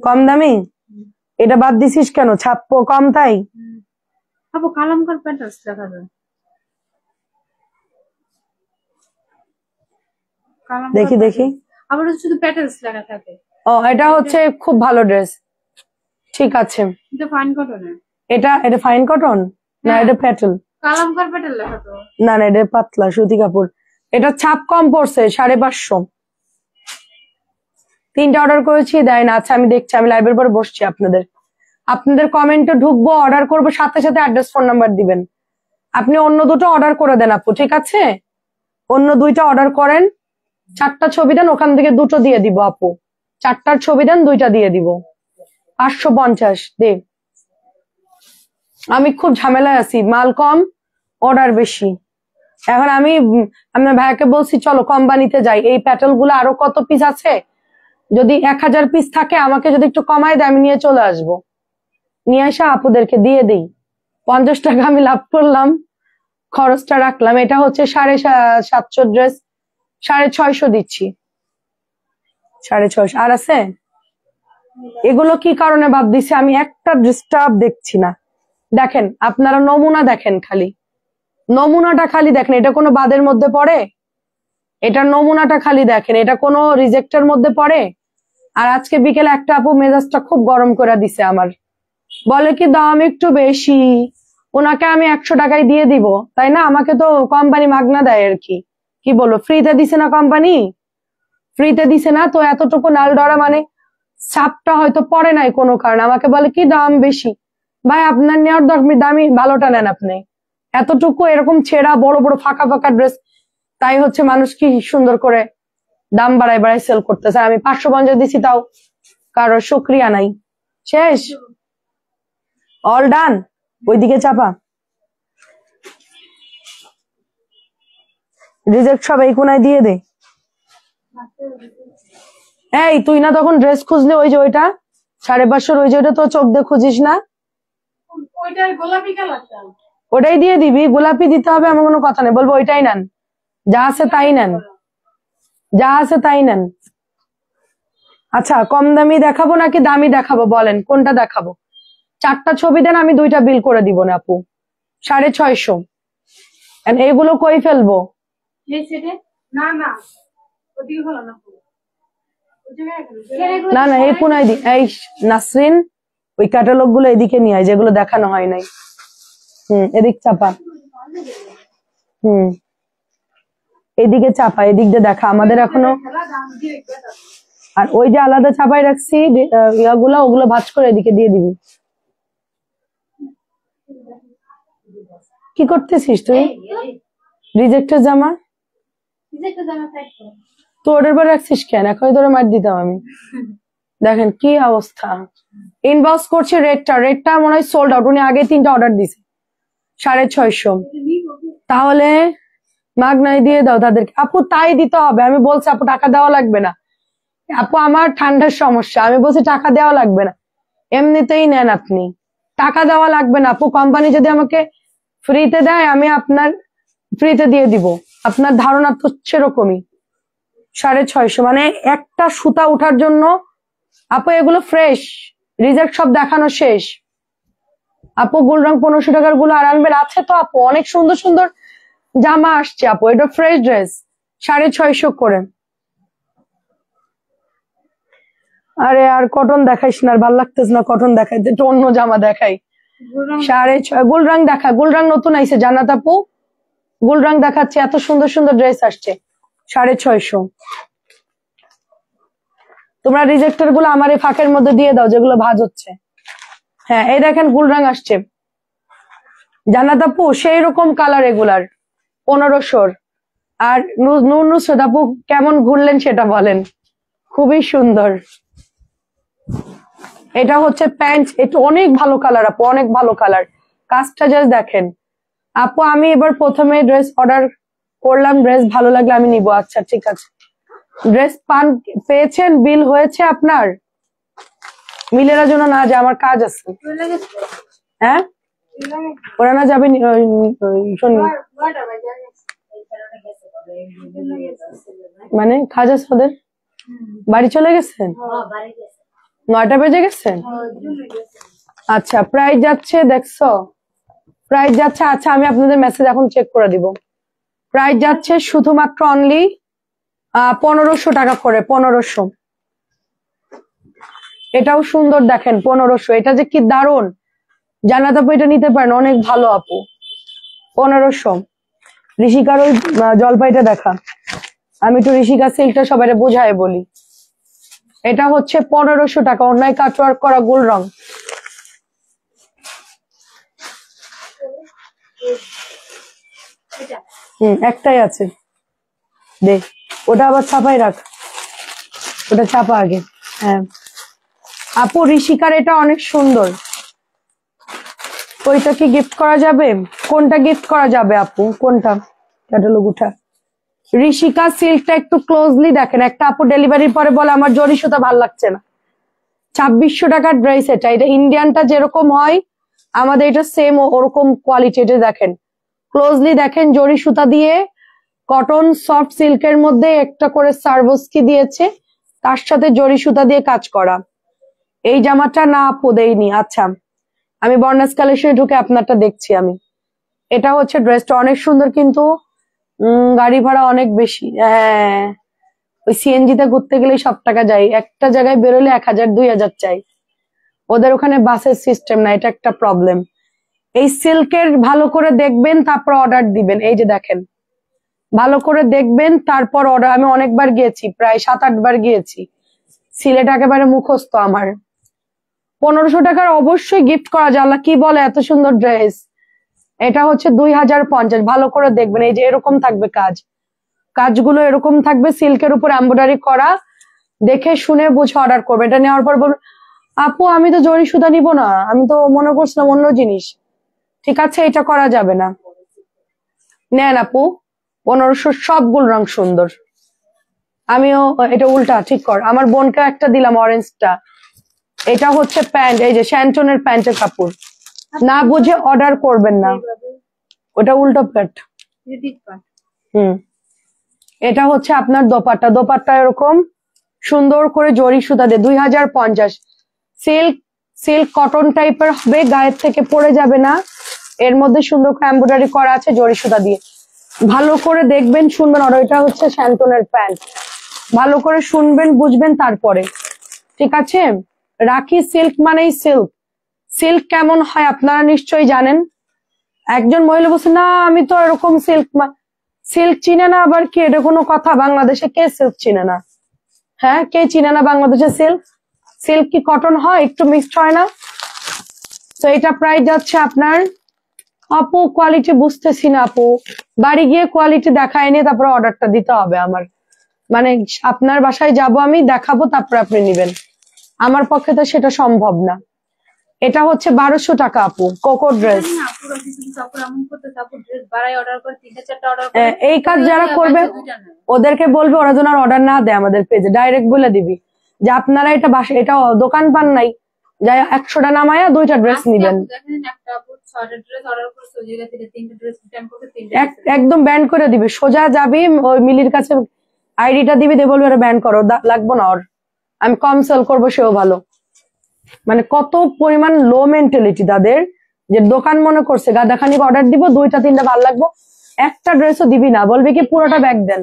কম দামি। এটা বাদ দিছিস কেন? ছাপ্প কম তাই? আপু কালামকার প্যাটার্স দেখা যায়, দেখি। আবার শুধু প্যাটার্স লেখা থাকে। ও, এটা হচ্ছে খুব ভালো ড্রেস, ঠিক আছে। এটা ফাইন কটনের। এটা ফাইন কটন না, এটা প্যাটেল। কালামকার প্যাটার্ন লেখা তো। না, এটা পাতলা সুতি কাপড়। এটা ছাপ কম পড়ছে, 550। 3টা অর্ডার করেছি, দেয় না। আচ্ছা আমি দেখছি, আমি লাইভের পরে বসছি, আপনাদের কমেন্টে ঢুকবো, অর্ডার করবো, সাথে সাথে অ্যাড্রেস, ফোন নাম্বার দিবেন। আপনি অন্য দুটো অর্ডার করে দেন আপু, ঠিক আছে? অন্য 2টা অর্ডার করেন, 4টা ছবি দেন, ওখান থেকে 2টো দিয়ে দিব আপু। 4টার ছবি দেন, 2টা দিয়ে দিব। 550 দে। আমি খুব ঝামেলায় আছি, মাল কম, অর্ডার বেশি। এখন আমি আপনার ভাইয়াকে বলছি চলো কোম্পানিতে যাই, এই প্যাটেল গুলো আরো কত পিস আছে, যদি 1000 পিস থাকে আমাকে যদি একটু কমায় দেয়, আমি নিয়ে চলে আসবো। নিয়ে আসা আপুদেরকে দিয়ে দিই, 50 টাকা আমি লাভ করলাম, খরচটা রাখলাম। এটা হচ্ছে 750 ড্রেস, 650 দিচ্ছি। 650 আর আছে। এগুলো কি কারণে বাদ দিছি আমি একটা ডিস্টার্ব দেখছি না। দেখেন আপনারা নমুনা দেখেন, খালি নমুনাটা খালি দেখেন, এটা কোনো বাদের মধ্যে পড়ে? এটার নমুনাটা খালি দেখেন, এটা কোনো রিজেক্টের মধ্যে পড়ে? আর আজকে বিকেলে একটা আপু মেজাজটা খুব গরম করে দিছে আমার, বলে কি দাম একটু বেশি, ওনাকে আমি 100 টাকায় দিয়ে দিব, তাই না? আমাকে তো কোম্পানি মাগনা দেয় আর কি। কি বলবো, ফ্রিতে দিছে না কোম্পানি? ফ্রিতে দিছে না তো, এতটুকু নাল ডরা মানে ছাপটা হয়তো পরে নাই কোনো কারণে, আমাকে বলে কি দাম বেশি। ভাই আপনার নেওয়ার দরকার, দামি ভালোটা নেন আপনি। এতটুকু এরকম ছেঁড়া বড় বড় ফাঁকা ফাঁকা ড্রেস, তাই হচ্ছে মানুষ কি সুন্দর করে দাম বাড়ায় বাড়ায় সেল করতেছে। আমি 550 দিছি, তাও কারোর শুক্রিয়া নাই। শেষ, অল ডান। ওইদিকে চাপা, রিজেক্ট সব এই কোনায় দিয়ে দে। এই তুই না তখন ড্রেস খুঁজলে, ওই যে ওইটা 550, ওই যে ওইটা তো চোখ দিয়ে খুঁজিস না, ওইটার গোলাপি কালারটা। ওটাই দিয়ে দিবি। গোলাপি দিতে হবে এমন কোনো কথা নেই, বলবো ওইটাই নেন, যা আছে তাই নেন, যা আছে তাই নেন। আচ্ছা কম দামি দেখাবো নাকি দামি দেখাবো বলেন, কোনটা দেখাবো? 4টা ছবি দেন, আমি 2টা বিল করে দিব না আপু। 650। এগুলো কই ফেলবো? এই সেটে না না, ওদিকে হলো না। না না, এই কোনায় দি। এই নাসরিন, ওই ক্যাটালগ গুলো এদিকে নিয়ে আয়, যেগুলো দেখানো হয় নাই। এদিক চাপা, এদিকে চাপা, এদিক দিয়ে দেখা, আমাদের এখনো। আর ওই যে আলাদা চাপাই রাখছি ইয়াগুলা, ওগুলো ভাঁজ করে এদিকে দিয়ে দিবি। কি করতেছিস তুই? রিজেক্টের জামা তো অর্ডার করে রাখছিস কেন? এখন ধরে মার দিতাম আমি। দেখেন কি অবস্থা। ইনবক্স করছে রেডটা, রেডটা মনে হয় সোল্ড আউট, উনি আগে 3টা অর্ডার দিছে। 650। তাহলে মাগনাই দিয়ে দাও তাদেরকে। আপু তাই দিতে হবে, আমি বলছি আপু টাকা দেওয়া লাগবে না। আপু আমার ঠান্ডার সমস্যা, আমি বলছি টাকা দেওয়া লাগবে না, এমনিতেই নেন আপনি, টাকা দেওয়া লাগবে না আপু। কোম্পানি যদি আমাকে ফ্রিতে দেয়, আমি আপনার ফ্রিতে দিয়ে দিব। আপনার ধারণা তো সেরকমই। 650 মানে একটা সুতা উঠার জন্য। আপু এগুলো ফ্রেশ, রিজেক্ট সব দেখানো শেষ। আপু গোল রং 1500 টাকার গুলো আর আনবেন? আছে তো আপু, অনেক সুন্দর সুন্দর জামা আসছে আপু, এটা ফ্রেশ ড্রেস। 650 করে। আরে আর কটন দেখাইস না, আর ভাল লাগতেছ না কটন দেখাইতে, একটু অন্য জামা দেখাই। 650 গোল রং দেখা, গোল রং নতুন আইছে জান্নাত আপু, গোল রং দেখাচ্ছে, এত সুন্দর সুন্দর ড্রেস আসছে। 650। তোমরা রিজেক্টর গুলো আমার এই ফাঁকের মধ্যে দিয়ে দাও, যেগুলো ভাঁজ হচ্ছে। হ্যাঁ এই দেখেন গোল রং আসছে জান্নাত আপু, সেই রকম কালার এগুলার 1500। আর নূর নুসরত আপু কেমন ঘুরলেন সেটা বলেন, খুবই সুন্দর। এটা হচ্ছে প্যান্ট, এটা অনেক ভালো কালার আপু, অনেক ভালো কালার, কাজটা জাস্ট দেখেন। আপু আমি এবার প্রথমে ড্রেস অর্ডার করলাম, ড্রেস ভালো লাগলে আমি নিব। আচ্ছা ঠিক আছে। ড্রেস পেয়েছেন, বিল হয়েছে আপনার? মিলের জন্য না, যে আমার কাজ আছে। হ্যাঁ ওরা না যাবে শোনি, মানে কাজ আছে ওদের, বাড়ি চলে গেছেন? 9টা বেজে গেছেন? আচ্ছা প্রাইস যাচ্ছে, দেখছো প্রাইস যাচ্ছে। আচ্ছা আমি আপনাদের মেসেজ এখন চেক করে দিব। প্রাইস যাচ্ছে শুধুমাত্র অনলি 1500 টাকা করে। 1500। এটাও সুন্দর দেখেন, 1500। এটা যে কি দারুন জান্নাত আপু, এটা নিতে পারেন, অনেক ভালো আপু। 1500। ঋষিকার ওই জলপাইটা দেখা, আমি একটু ঋষিকা সিল্কটা সবাই বোঝায় বলি। এটা হচ্ছে 1500 টাকা, অন্যায় কাটওয়ার্ক করা গোল রং। একটাই আছে, দে ওটা আবার ছাপাই রাখ, ওটা ছাপা আগে। হ্যাঁ আপু ঋষিকার এটা অনেক সুন্দর। ওইটা কি গিফট করা যাবে? কোনটা গিফট করা যাবে আপু, কোনটা? ক্যাটালগ উঠা। ঋষিকা সিল্কটা একটু ক্লোজলি দেখেন। একটা আপু ডেলিভারির পরে বলে আমার জরি সুতা ভাল লাগছে না। 2600 টাকার ড্রেস এটা। এটা ইন্ডিয়ানটা যেরকম হয় আমাদের এটা সেম ওরকম কোয়ালিটি। এটা দেখেন ক্লোজলি দেখেন, জরি সুতা দিয়ে কটন সফট সিল্কের মধ্যে একটা করে সার্ভোস্কি দিয়েছে, তার সাথে জরি সুতা দিয়ে কাজ করা। এই জামাটা না আপু দেয়নি। আচ্ছা আমি বর্ণাস কালেকশনে ঢুকে আপনারটা দেখছি আমি। এটা হচ্ছে ড্রেসটা অনেক সুন্দর, কিন্তু গাড়ি ভাড়া অনেক বেশি। হ্যাঁ ওই সিএনজি তে ঘুরতে গেলে সব টাকা যায়, একটা জায়গায় বেরোলে 1000 2000 চাই। ওদের ওখানে বাসের সিস্টেম না, এটা একটা প্রবলেম। এই সিল্কের ভালো করে দেখবেন, তারপর অর্ডার দিবেন। এই যে দেখেন ভালো করে দেখবেন তারপর অর্ডার। আমি অনেকবার গিয়েছি, প্রায় 7-8 বার গিয়েছি। সিলেট একেবারে মুখস্থ আমার। 1500 টাকার অবশ্যই গিফট করা যায়। আল্লাহ কি বলে, এত সুন্দর ড্রেস। এটা হচ্ছে 2050। ভালো করে দেখবেন, এই যে এরকম থাকবে কাজগুলো এরকম থাকবে, সিল্কের উপর এমব্রয়ডারি করা। দেখে শুনে বুঝে অর্ডার করবে। এটা নেওয়ার পর বলবে আপু আমি তো জরি সুতা নিব না, আমি তো মনে করছিলাম অন্য জিনিস। ঠিক আছে, এটা করা যাবে না। নেন আপু, 1500, সবগুলো রং সুন্দর। আমিও এটা উল্টা ঠিক কর, আমার বোনকে একটা দিলাম অরেঞ্জটা। এটা হচ্ছে প্যান্ট, এই যে শ্যান্টনের প্যান্টের কাপড়। না বুঝে অর্ডার করবেন না, ওটা উল্টো প্যান্ট। এটা হচ্ছে আপনার দোপাট্টা এরকম সুন্দর করে জরি সুতা দিয়ে 2050। সিল্ক কটন টাইপের হবে, গায়ের থেকে পড়ে যাবে না। এর মধ্যে সুন্দর করে এমব্রয়ডারি করা আছে জরি সুতা দিয়ে। ভালো করে দেখবেন, শুনবেন। আর এটা হচ্ছে শ্যান্টনের প্যান্ট। ভালো করে শুনবেন, বুঝবেন, তারপরে। ঠিক আছে। রাখি সিল্ক মানেই সিল্ক কেমন হয় আপনারা নিশ্চয়ই জানেন। একজন মহিলা বলছে না আমি তো এরকম সিল্ক চিনে না, আবার কি এটা কোনো কথা? বাংলাদেশে কে সিল্ক চিনে না? হ্যাঁ, কে চিনে না বাংলাদেশে সিল্ক কি কটন হয়? একটু মিক্সড হয় না? তো এটা প্রাইস যাচ্ছে আপনার, আপু কোয়ালিটি বুঝতেছি না আপু, বাড়ি গিয়ে কোয়ালিটি দেখায় নিয়ে তারপরে অর্ডারটা দিতে হবে আমার। মানে আপনার বাসায় যাব আমি, দেখাবো, তারপরে আপনি নিবেন। আমার পক্ষে তো সেটা সম্ভব না। এটা হচ্ছে 1200 টাকা আপু, কোকো ড্রেস। এই কাজ যারা করবে ওদেরকে বলবে ওরা যেন আর অর্ডার না দেয় আমাদের পেজে, ডাইরেক্ট বলে দিবি যে আপনারা এটা এটা দোকান পান নাই, যাই 100টা নামায়া 2টা ড্রেস নিবেন। একদম ব্যান্ড করে দিবি, সোজা যাবি ওই মিলির কাছে আইডিটা দিবি, দিয়ে বলবি ওরা ব্যান্ড করো, লাগবো না ওর, আমি কম সেল করবো, সেও ভালো। মানে কত পরিমাণ লো মেন্টালিটি তাদের, যে দোকান মনে করছে গাদাখানি অর্ডার দিব, 2টা 3টা ভালো লাগবো, একটা ড্রেসও দিবি না, বলবি কি পুরোটা ব্যাগ দেন।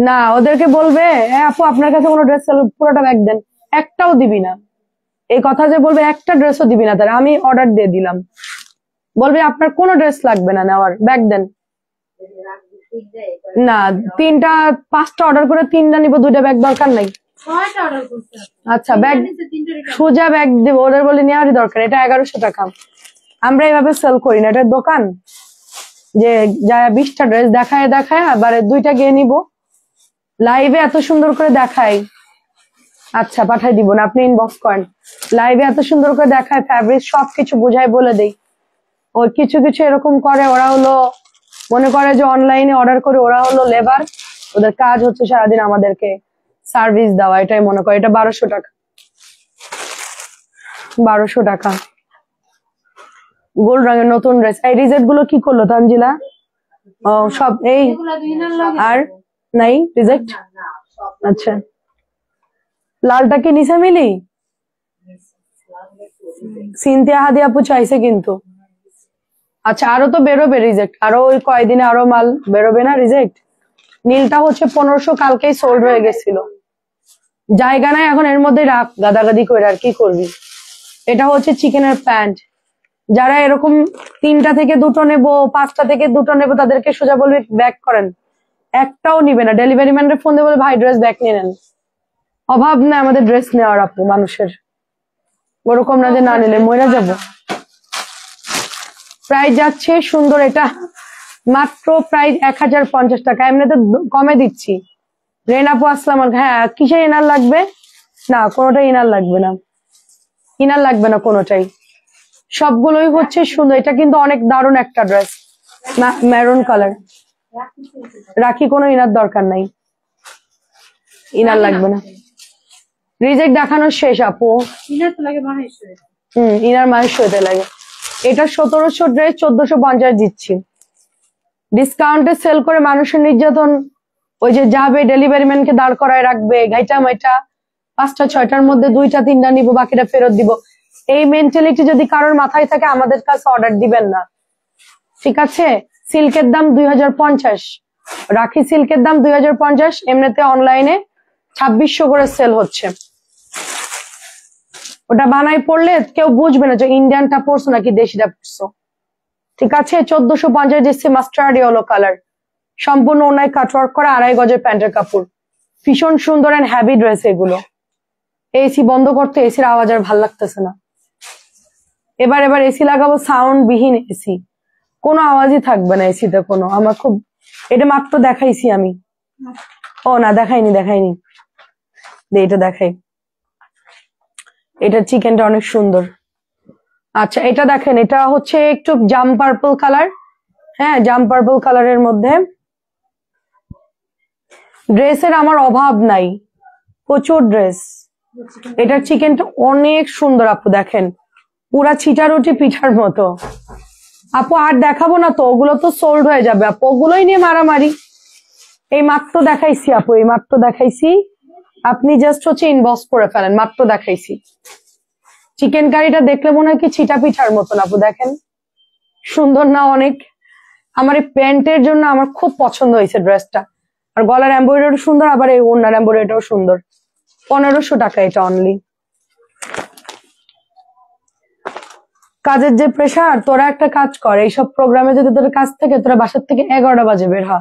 না, ওদেরকে বলবে আপু আপনার কাছে কোনো ড্রেস পুরোটা ব্যাগ দেন, একটাও দিবি না। এই কথা যে বলবে, একটা ড্রেসও দিবি না, তার আমি অর্ডার দিয়ে দিলাম, বলবে আপনার কোনো ড্রেস লাগবে না নেওয়ার, ব্যাগ দেন। না, 3টা 5টা অর্ডার করে 3টা নিবো, 2টা ব্যাগ দরকার নাই। আচ্ছা, ব্যাগ সোজা ব্যাগ দিব, ওদের বলে নেওয়ারই দরকার। এটা 1100 টাকা। আমরা এইভাবে সেল করি না, এটা দোকান যে যা 20টা ড্রেস দেখায় আবার 2টা গিয়ে নিব। লাইভে এত সুন্দর করে দেখায়, আচ্ছা পাঠাই দিব না, আপনি ইনবক্স করেন। লাইভে এত সুন্দর করে দেখায়, ফ্যাব্রিক সবকিছু বোঝায়, বলে দেই। ওই কিছু এরকম করে, ওরা হলো মনে করে যে অনলাইনে অর্ডার করে, ওরা হলো লেবার, ওদের কাজ হচ্ছে সারাদিন আমাদেরকে সার্ভিস দেওয়া, এটাই মনে করে। এটা 1200 টাকা, 1200 টাকা। গোল্ড রঙের নতুন ড্রেস। এই রিজেক্ট গুলো কি করলো তানজিলা? ও সব এই আর নাই রিজেক্ট। আচ্ছা, লালটা কি নিচে মিলি? সিনথিয়া হাদি আপু চাইছে কিন্তু। আচ্ছা, আরো তো বেরোবে রিজেক্ট, আরো ওই কয়দিনে আরো মাল বেরোবে না রিজেক্ট। নীলটা হচ্ছে 1500, কালকেই সোল্ড হয়ে গেছিল, জায়গা নাই এখন, এর মধ্যে রাখ গাদাগাদি করে, আর কি করবি। এটা হচ্ছে চিকেনের প্যান্ট। যারা এরকম 3টা থেকে 2টো নেবো, 5টা থেকে 2টো নেবো, তাদেরকে সোজা বলবি ব্যাক করেন, একটাও নিবে না। ডেলিভারি ম্যানের ফোন দিয়ে বলে ভাই ড্রেস ব্যাক নিয়ে নেন। অভাব না আমাদের ড্রেস নেওয়ার আপু মানুষের, ওরকম না যে না নিলে মরে যাব। প্রাইস যাচ্ছে সুন্দর, এটা মাত্র প্রাইস 1050 টাকা। এমনিতে কমে দিচ্ছি। রেন আপু আসসালাম। হ্যাঁ, কিসের ইনার লাগবে? না, কোনোটাই ইনার লাগবে না, ইনার লাগবে না কোনোটাই, সবগুলোই হচ্ছে সুন্দর। এটা কিন্তু অনেক দারুণ একটা ড্রেস, মেরুন কালার। রাখি কোনো ইনার দরকার নাই, ইনার লাগবে না। রিজেক্ট দেখানো শেষ আপু। ইনার তো লাগে মাহেশ্বরে। ইনার মাহেশ্বরে লাগে। এটা 1700 ড্রেস 1450 দিচ্ছি, ডিসকাউন্টে সেল করে মানুষের নির্যাতন। ওই যে যাবে ডেলিভারি ম্যানকে দাঁড় করায় রাখবে, গাইটা মাইটা 5টা 6টার মধ্যে 2টা 3টা নিবো, বাকিটা ফেরত দিব। এই মেন্টালিটি যদি কারোর মাথায় থাকে, আমাদের কাছে অর্ডার দিবেন না, ঠিক আছে। সিল্কের দাম 2050, রাখি সিল্কের দাম 2050, এমনিতে অনলাইনে 2600 করে সেল হচ্ছে। ওটা বানাই পড়লে কেউ বুঝবে না যে ইন্ডিয়ানটা পড়ছো নাকি দেশিটা পড়ছো, ঠিক আছে। 1450 দিচ্ছি, মাস্টার্ড ইয়েলো কালার, সম্পূর্ণ ওনায় কাটওয়ার্ক করা, 2.5 গজের প্যান্টের কাপড়। ভীষণ সুন্দর এন্ড হ্যাভি ড্রেস এগুলো। এসি বন্ধ করতে, এসির আওয়াজ আর ভাল লাগতেছে না। এবার এসি লাগাবো, সাউন্ড বিহীন এসি, কোনো আওয়াজই থাকবে না এসিতে কোনো। আমার খুব, এটা মাত্র দেখাইছি আমি। ও না, দেখাইনি। এটা দেখাই, এটা চিকেনটা অনেক সুন্দর। আচ্ছা এটা দেখেন, এটা হচ্ছে একটু জাম পার্পল কালার। হ্যাঁ, জাম পার্পল কালারের মধ্যে ড্রেসের আমার অভাব নাই, প্রচুর ড্রেস। এটার চিকেনটা অনেক সুন্দর আপু, দেখেন পুরা ছিটা রুটি পিঠার মতো। আপু আর দেখাবো না তো, ওগুলো তো সোল্ড হয়ে যাবে আপু, ওগুলোই নিয়ে মারামারি। এই মাত্র দেখাইছি আপু, এই মাত্র দেখাইছি, আপনি জাস্ট হচ্ছে ইনবক্স করে ফেলেন, মাত্র দেখাইছি। চিকেন কারিটা দেখলে মনে হয় কি ছিটা পিঠার মতন আপু, দেখেন সুন্দর না অনেক। আমার এই প্যান্টের জন্য আমার খুব পছন্দ হয়েছে ড্রেসটা। আর গলার এমব্রয়ডারি সুন্দর, আবার এই ওড়নার এমব্রয়ডারিটাও সুন্দর। 1500 টাকা এটা অনলি। কাজের যে প্রেশার, তোরা একটা কাজ কর, এইসব প্রোগ্রামে যদি তোর কাজ থেকে, তোরা বাসার থেকে 11টা বাজে বের হ,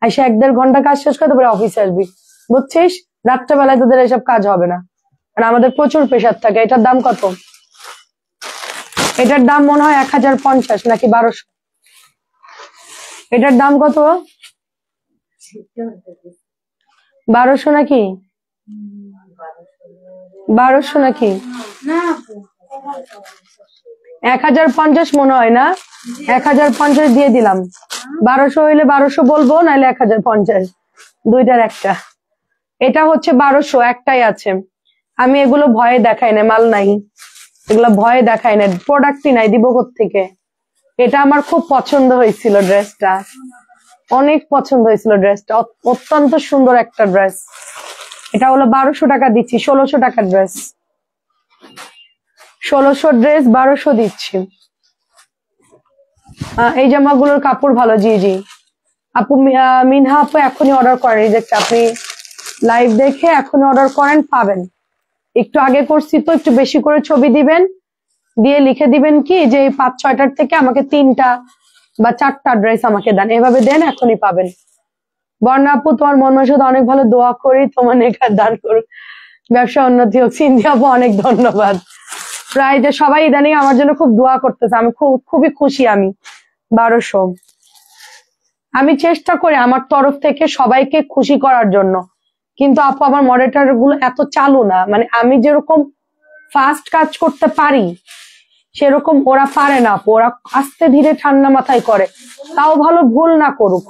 এসে 1-1.5 ঘন্টা কাজ শেষ করে তারপরে অফিসে আসবি, বুঝছিস? রাত্রেবেলায় তোদের এসব কাজ হবে না, আর আমাদের প্রচুর প্রেশার থাকে। এটার দাম কত? এটার দাম মনে হয় 1050 নাকি 1200। এটার দাম কত? 1200 নাকি 1200 নাকি 1050 মনে হয় না? 1050 দিয়ে দিলাম। 1200 হইলে 1200 বলবো, নাহলে 1050, দুইটার একটা। এটা হচ্ছে 1200, একটাই আছে। আমি এগুলো ভয়ে দেখাই না, মাল নাই এগুলো, ভয়ে দেখাই না, প্রোডাক্টই নাই, দিব কোত্থেকে। এটা আমার খুব পছন্দ হয়েছিল ড্রেসটা, অনেক পছন্দ হয়েছিল ড্রেসটা, অত্যন্ত সুন্দর একটা ড্রেস। এটা হলো 1200 টাকা দিচ্ছি, 1600 টাকার ড্রেস। 1600 ড্রেস 1200 দিচ্ছি। এই জামাগুলোর কাপড় ভালো। জি জি আপু, মিনহা আপু এখনই অর্ডার করেন, রিজেক্ট, আপনি লাইভ দেখে এখনই অর্ডার করেন, পাবেন। একটু আগে করছি তো, একটু বেশি করে ছবি দিবেন, দিয়ে লিখে দিবেন কি যে 5-6টার থেকে আমাকে 3টা বা 4টা ড্রেস আমাকে দেন, এভাবে দেন, এখনই পাবেন। বর্ণা আপু, তোমার মন মানসিকতা অনেক ভালো, দোয়া করি তোমার নেকার দান করুন, ব্যবসা উন্নতি হোক। সিন্ধি আপু অনেক ধন্যবাদ। প্রায় যে সবাই ইদানিং আমার জন্য খুব দোয়া করতেছে, আমি খুবই খুশি। আমি 1200, আমি চেষ্টা করি আমার তরফ থেকে সবাইকে খুশি করার জন্য, কিন্তু আপু আমার মডারেটর গুলো এত চালু না, মানে আমি যেরকম ফাস্ট কাজ করতে পারি সেরকম ওরা পারে না আপু, ওরা আস্তে ধীরে ঠান্ডা মাথায় করে, তাও ভালো ভুল না করুক।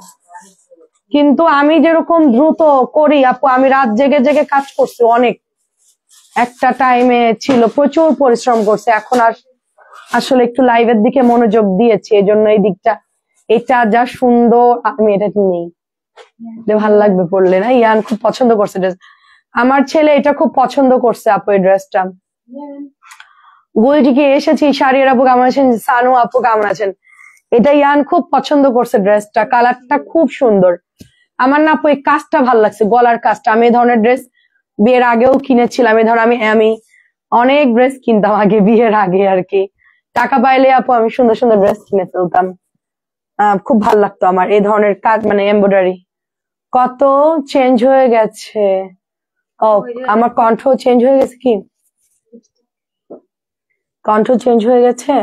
কিন্তু আমি যেরকম দ্রুত করি আপু, আমি রাত জেগে জেগে কাজ করছি অনেক, একটা টাইমে ছিল, প্রচুর পরিশ্রম করছে। এখন আর আসলে একটু লাইভের দিকে মনোযোগ দিয়েছি, এই জন্য এই দিকটা। এটা যা সুন্দর, আমি এটা নেই, ভালো লাগবে পড়লে না? ইয়ান খুব পছন্দ করছে ড্রেস, আমার ছেলে এটা খুব পছন্দ করছে আপু এই ড্রেসটা। গোলটিকে এসেছি, শাড়ির আপু কেমন আছেন? সানু আপু কেমন আছেন? এটা ইয়ান খুব পছন্দ করছে ড্রেসটা, কালারটা খুব সুন্দর। আমার না আপু এই কাজটা ভালো লাগছে, গলার কাজটা। আমি এই ধরনের ড্রেস বিয়ের আগেও কিনেছিলাম, এই ধর আমি অনেক ড্রেস কিনতাম আগে, বিয়ের আগে আর কি। টাকা পাইলে আপু আমি সুন্দর সুন্দর ড্রেস কিনে ফেলতাম, খুব ভালো লাগতো আমার এই ধরনের কাজ, মানে এমব্রয়ডারি। কত চেঞ্জ হয়ে গেছে, ও আমার কণ্ঠ চেঞ্জ হয়ে গেছে কি? কণ্ঠ চেঞ্জ হয়ে গেছে?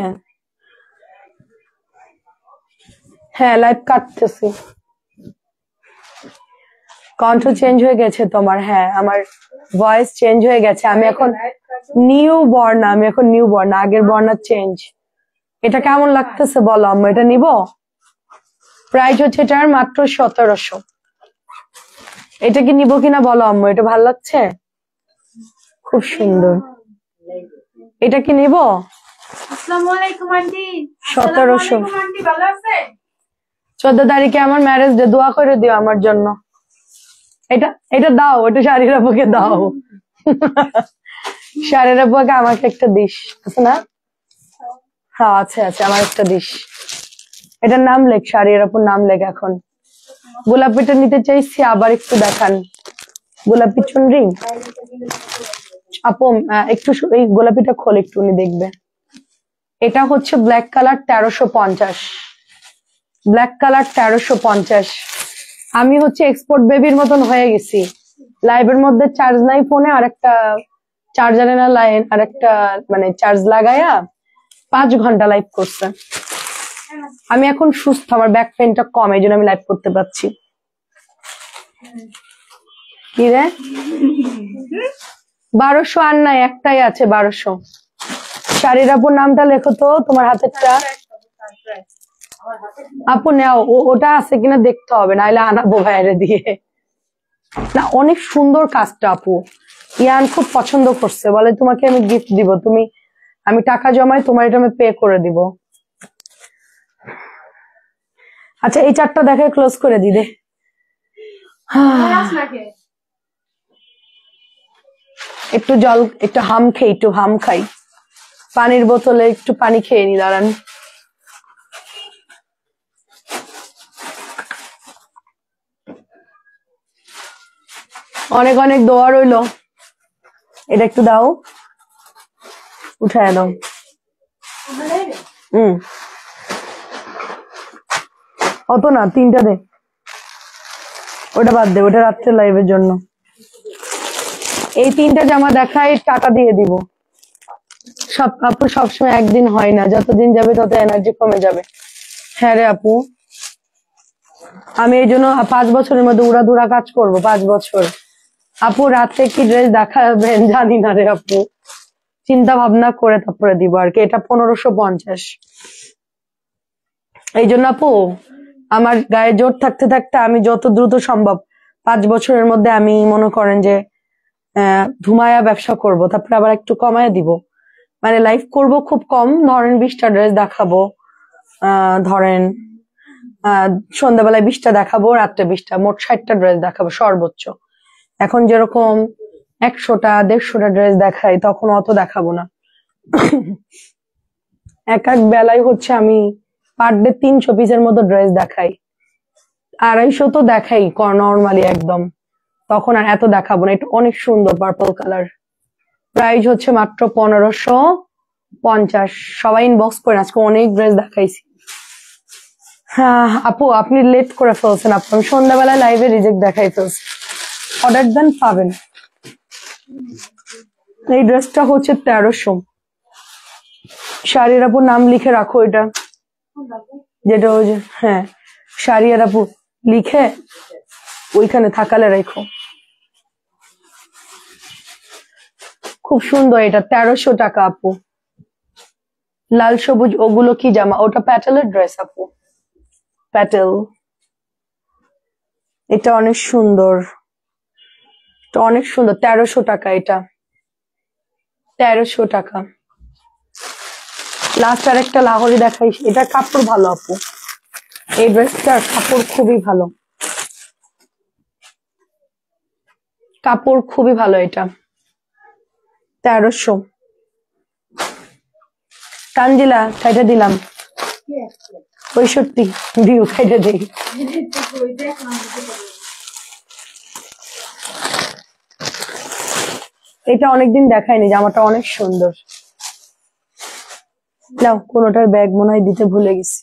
হ্যাঁ, লাইভ কাটতেছি। কণ্ঠ চেঞ্জ হয়ে গেছে তোমার? হ্যাঁ, আমার ভয়েস চেঞ্জ হয়ে গেছে, আমি এখন নিউ বর্ণ, আমি এখন নিউ বর্ণ, আগের বর্ণার চেঞ্জ। এটা কেমন লাগতেছে বলো আম্মু? এটা নিব? প্রাইস হচ্ছে এটার মাত্র 1700। এটা কি নিব কিনা বলো আম্মু? এটা ভালো লাগছে, খুব সুন্দর। এটা কি নিব? 1700। 14 তারিখে আমার ম্যারেজ ডে, দোয়া করে দিও আমার জন্য। এটা দাও, এটা শাড়ির আপুকে দাও। শাড়ির আপুকে আমাকে একটা দিস, আছে না? হ্যাঁ আছে, আমার একটা দিস। এটার নাম লেখ, শাড়ির আপুর নাম লেখ। এখন গোলাপিটা নিতে চাইছি, আবার একটু দেখান। গোলাপি চুনরি আপু, একটু এই গোলাপিটা খোল একটু, উনি দেখবে। এটা হচ্ছে ব্ল্যাক কালার, 1350। Black colour 1350। আমি হচ্ছে এক্সপোর্ট বেবির মতন হয়ে গেছি, লাইভের মধ্যে চার্জ নাই ফোনে, আর একটা চার্জারে না লাইন, আর একটা মানে চার্জ লাগাইয়া 5 ঘন্টা লাইভ করছে। আমি এখন সুস্থ, আমার ব্যাক পেনটা কম, এই জন্য আমি লাইভ করতে পারছি। কি রে 1200 আর নাই, একটাই আছে 1200। শাড়ির আপুর নামটা লেখো তো, তোমার হাতেরটা। আপু নেও, ওটা আছে কিনা দেখতে হবে, নাহলে আনাবো বাইরে দিয়ে। না অনেক সুন্দর কাজটা আপু, ইয়ান খুব পছন্দ করছে, বলে তোমাকে আমি গিফট দিব, তুমি আমি টাকা জমাই তোমার এটা আমি পে করে দিব। আচ্ছা এই চারটা দেখে ক্লোজ করে দি দে। একটু জল, একটু হাম খাই, পানির বোতলে একটু পানি খেয়ে নি, দাঁড়ান। অনেক অনেক দোয়া রইলো। এটা একটু দাও, উঠায় দাও। অত না, 3টা দে, ওটা বাদ দে, ওটা রাত্রে লাইভের জন্য। এই 3টা জামা দেখাই, টাকা দিয়ে দিব। সব আপু সবসময় একদিন হয় না, যতদিন যাবে তত এনার্জি কমে যাবে। হ্যাঁ রে আপু, আমি এই জন্য 5 বছরের মধ্যে উড়াধুরা কাজ করব, 5 বছর। আপু রাতে কি ড্রেস দেখাবেন জানি না রে আপু, চিন্তা ভাবনা করে তারপরে দিব আর কি। এটা 1550। এই জন্য আপু আমার গায়ে জোর থাকতে থাকতে আমি যত দ্রুত সম্ভব 5 বছরের মধ্যে আমি মনে করেন যে ধুমায়া ব্যবসা করব, তারপরে আবার একটু কমায়া দিব। মানে লাইভ করব খুব কম, ধরেন 20টা ড্রেস দেখাবো, ধরেন সন্ধ্যাবেলায় 20টা দেখাবো, রাত্রে 20টা, মোট 60টা ড্রেস দেখাবো সর্বোচ্চ। এখন যেরকম 100টা 150টা ড্রেস দেখাই, তখন অত দেখাবো না। এক এক বেলায় হচ্ছে আমি পার ডে 300 পিসের মতো ড্রেস দেখাই, 250 তো দেখাই নর্মালি একদম, তখন আর এত দেখাবো না। এটা অনেক সুন্দর পার্পল কালার, প্রাইস হচ্ছে মাত্র 1550। সবাই ইনবক্স করে, আজকে অনেক ড্রেস দেখাইছি। হ্যাঁ আপু আপনি লেট করে ফেলছেন, আপু আমি সন্ধ্যাবেলায় লাইভে রিজেক্ট দেখাই ফেলছি। অর্ডার দেন, পাবেন। এই ড্রেসটা হচ্ছে 1300। শাড়ির আপুর নাম লিখে রাখো, এটা যেটা ওই যে, হ্যাঁ শাড়িয়ার আপু লিখে ওইখানে থাকালে রেখো। খুব সুন্দর, এটা 1300 টাকা আপু। লাল সবুজ ওগুলো কি জামা? ওটা প্যাটেলের ড্রেস আপু, প্যাটেল। এটা অনেক সুন্দর, এটা অনেক সুন্দর, 1300 টাকা এটা, 1300 টাকা। লাস্ট আর একটা লাহোরি দেখাই, এটা কাপড় ভালো আপু, এই ড্রেসটার কাপড় খুবই ভালো, কাপড় খুবই ভালো। এটা 1300। তানজিলা খাইটা দিলাম 65 দিও, খাইটা দিই। এটা অনেকদিন দেখায়নি, জামাটা অনেক সুন্দর। নাও, কোনোটার ব্যাগ মনে হয় দিতে ভুলে গেছি।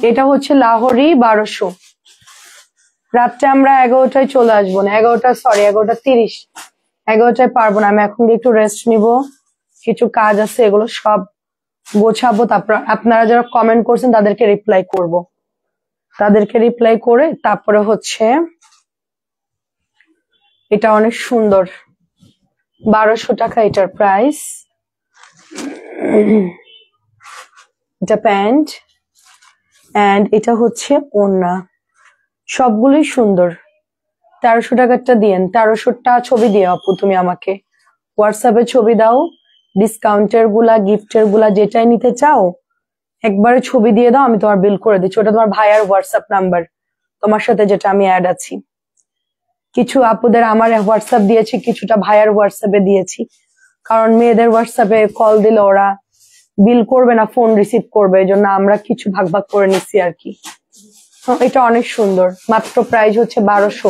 এটা হচ্ছে লাহোরি 1200। রাত্রে আমরা 11টায় চলে আসবো না, 11:30। 11টায় পারবো না, আমি এখন একটু রেস্ট নিব, কিছু কাজ আছে, এগুলো সব গোছাবো। তারপর আপনারা যারা কমেন্ট করছেন তাদেরকে রিপ্লাই করব, তাদেরকে রিপ্লাই করে তারপরে হচ্ছে এটা অনেক সুন্দর, 1200 টাকা এটার প্রাইস। এটা প্যান্ট, এন্ড এটা হচ্ছে ওড়না, সবগুলোই সুন্দর। 1300 টাকারটা দিয়েন, 1300টা ছবি দিয়ে আপু তুমি আমাকে হোয়াটসঅ্যাপে ছবি দাও, ডিসকাউন্টের গুলা, গিফটের গুলা যেটাই নিতে চাও একবারে ছবি দিয়ে দাও, আমি তোমার বিল করে দিচ্ছি। ওটা তোমার ভাইয়ার হোয়াটসঅ্যাপ নাম্বার, তোমার সাথে যেটা আমি অ্যাড আছি। কিছু আপুদের আমার হোয়াটসঅ্যাপ দিয়েছি, কিছুটা ভাইয়ার হোয়াটসঅ্যাপে দিয়েছি, কারণ মেয়েদের হোয়াটসঅ্যাপে কল দিলে ওরা বিল করবে না, ফোন রিসিভ করবে, এই জন্য আমরা কিছু ভাগ ভাগ করে নিচ্ছি আর কি। এটা অনেক সুন্দর, মাত্র প্রাইস হচ্ছে 1200।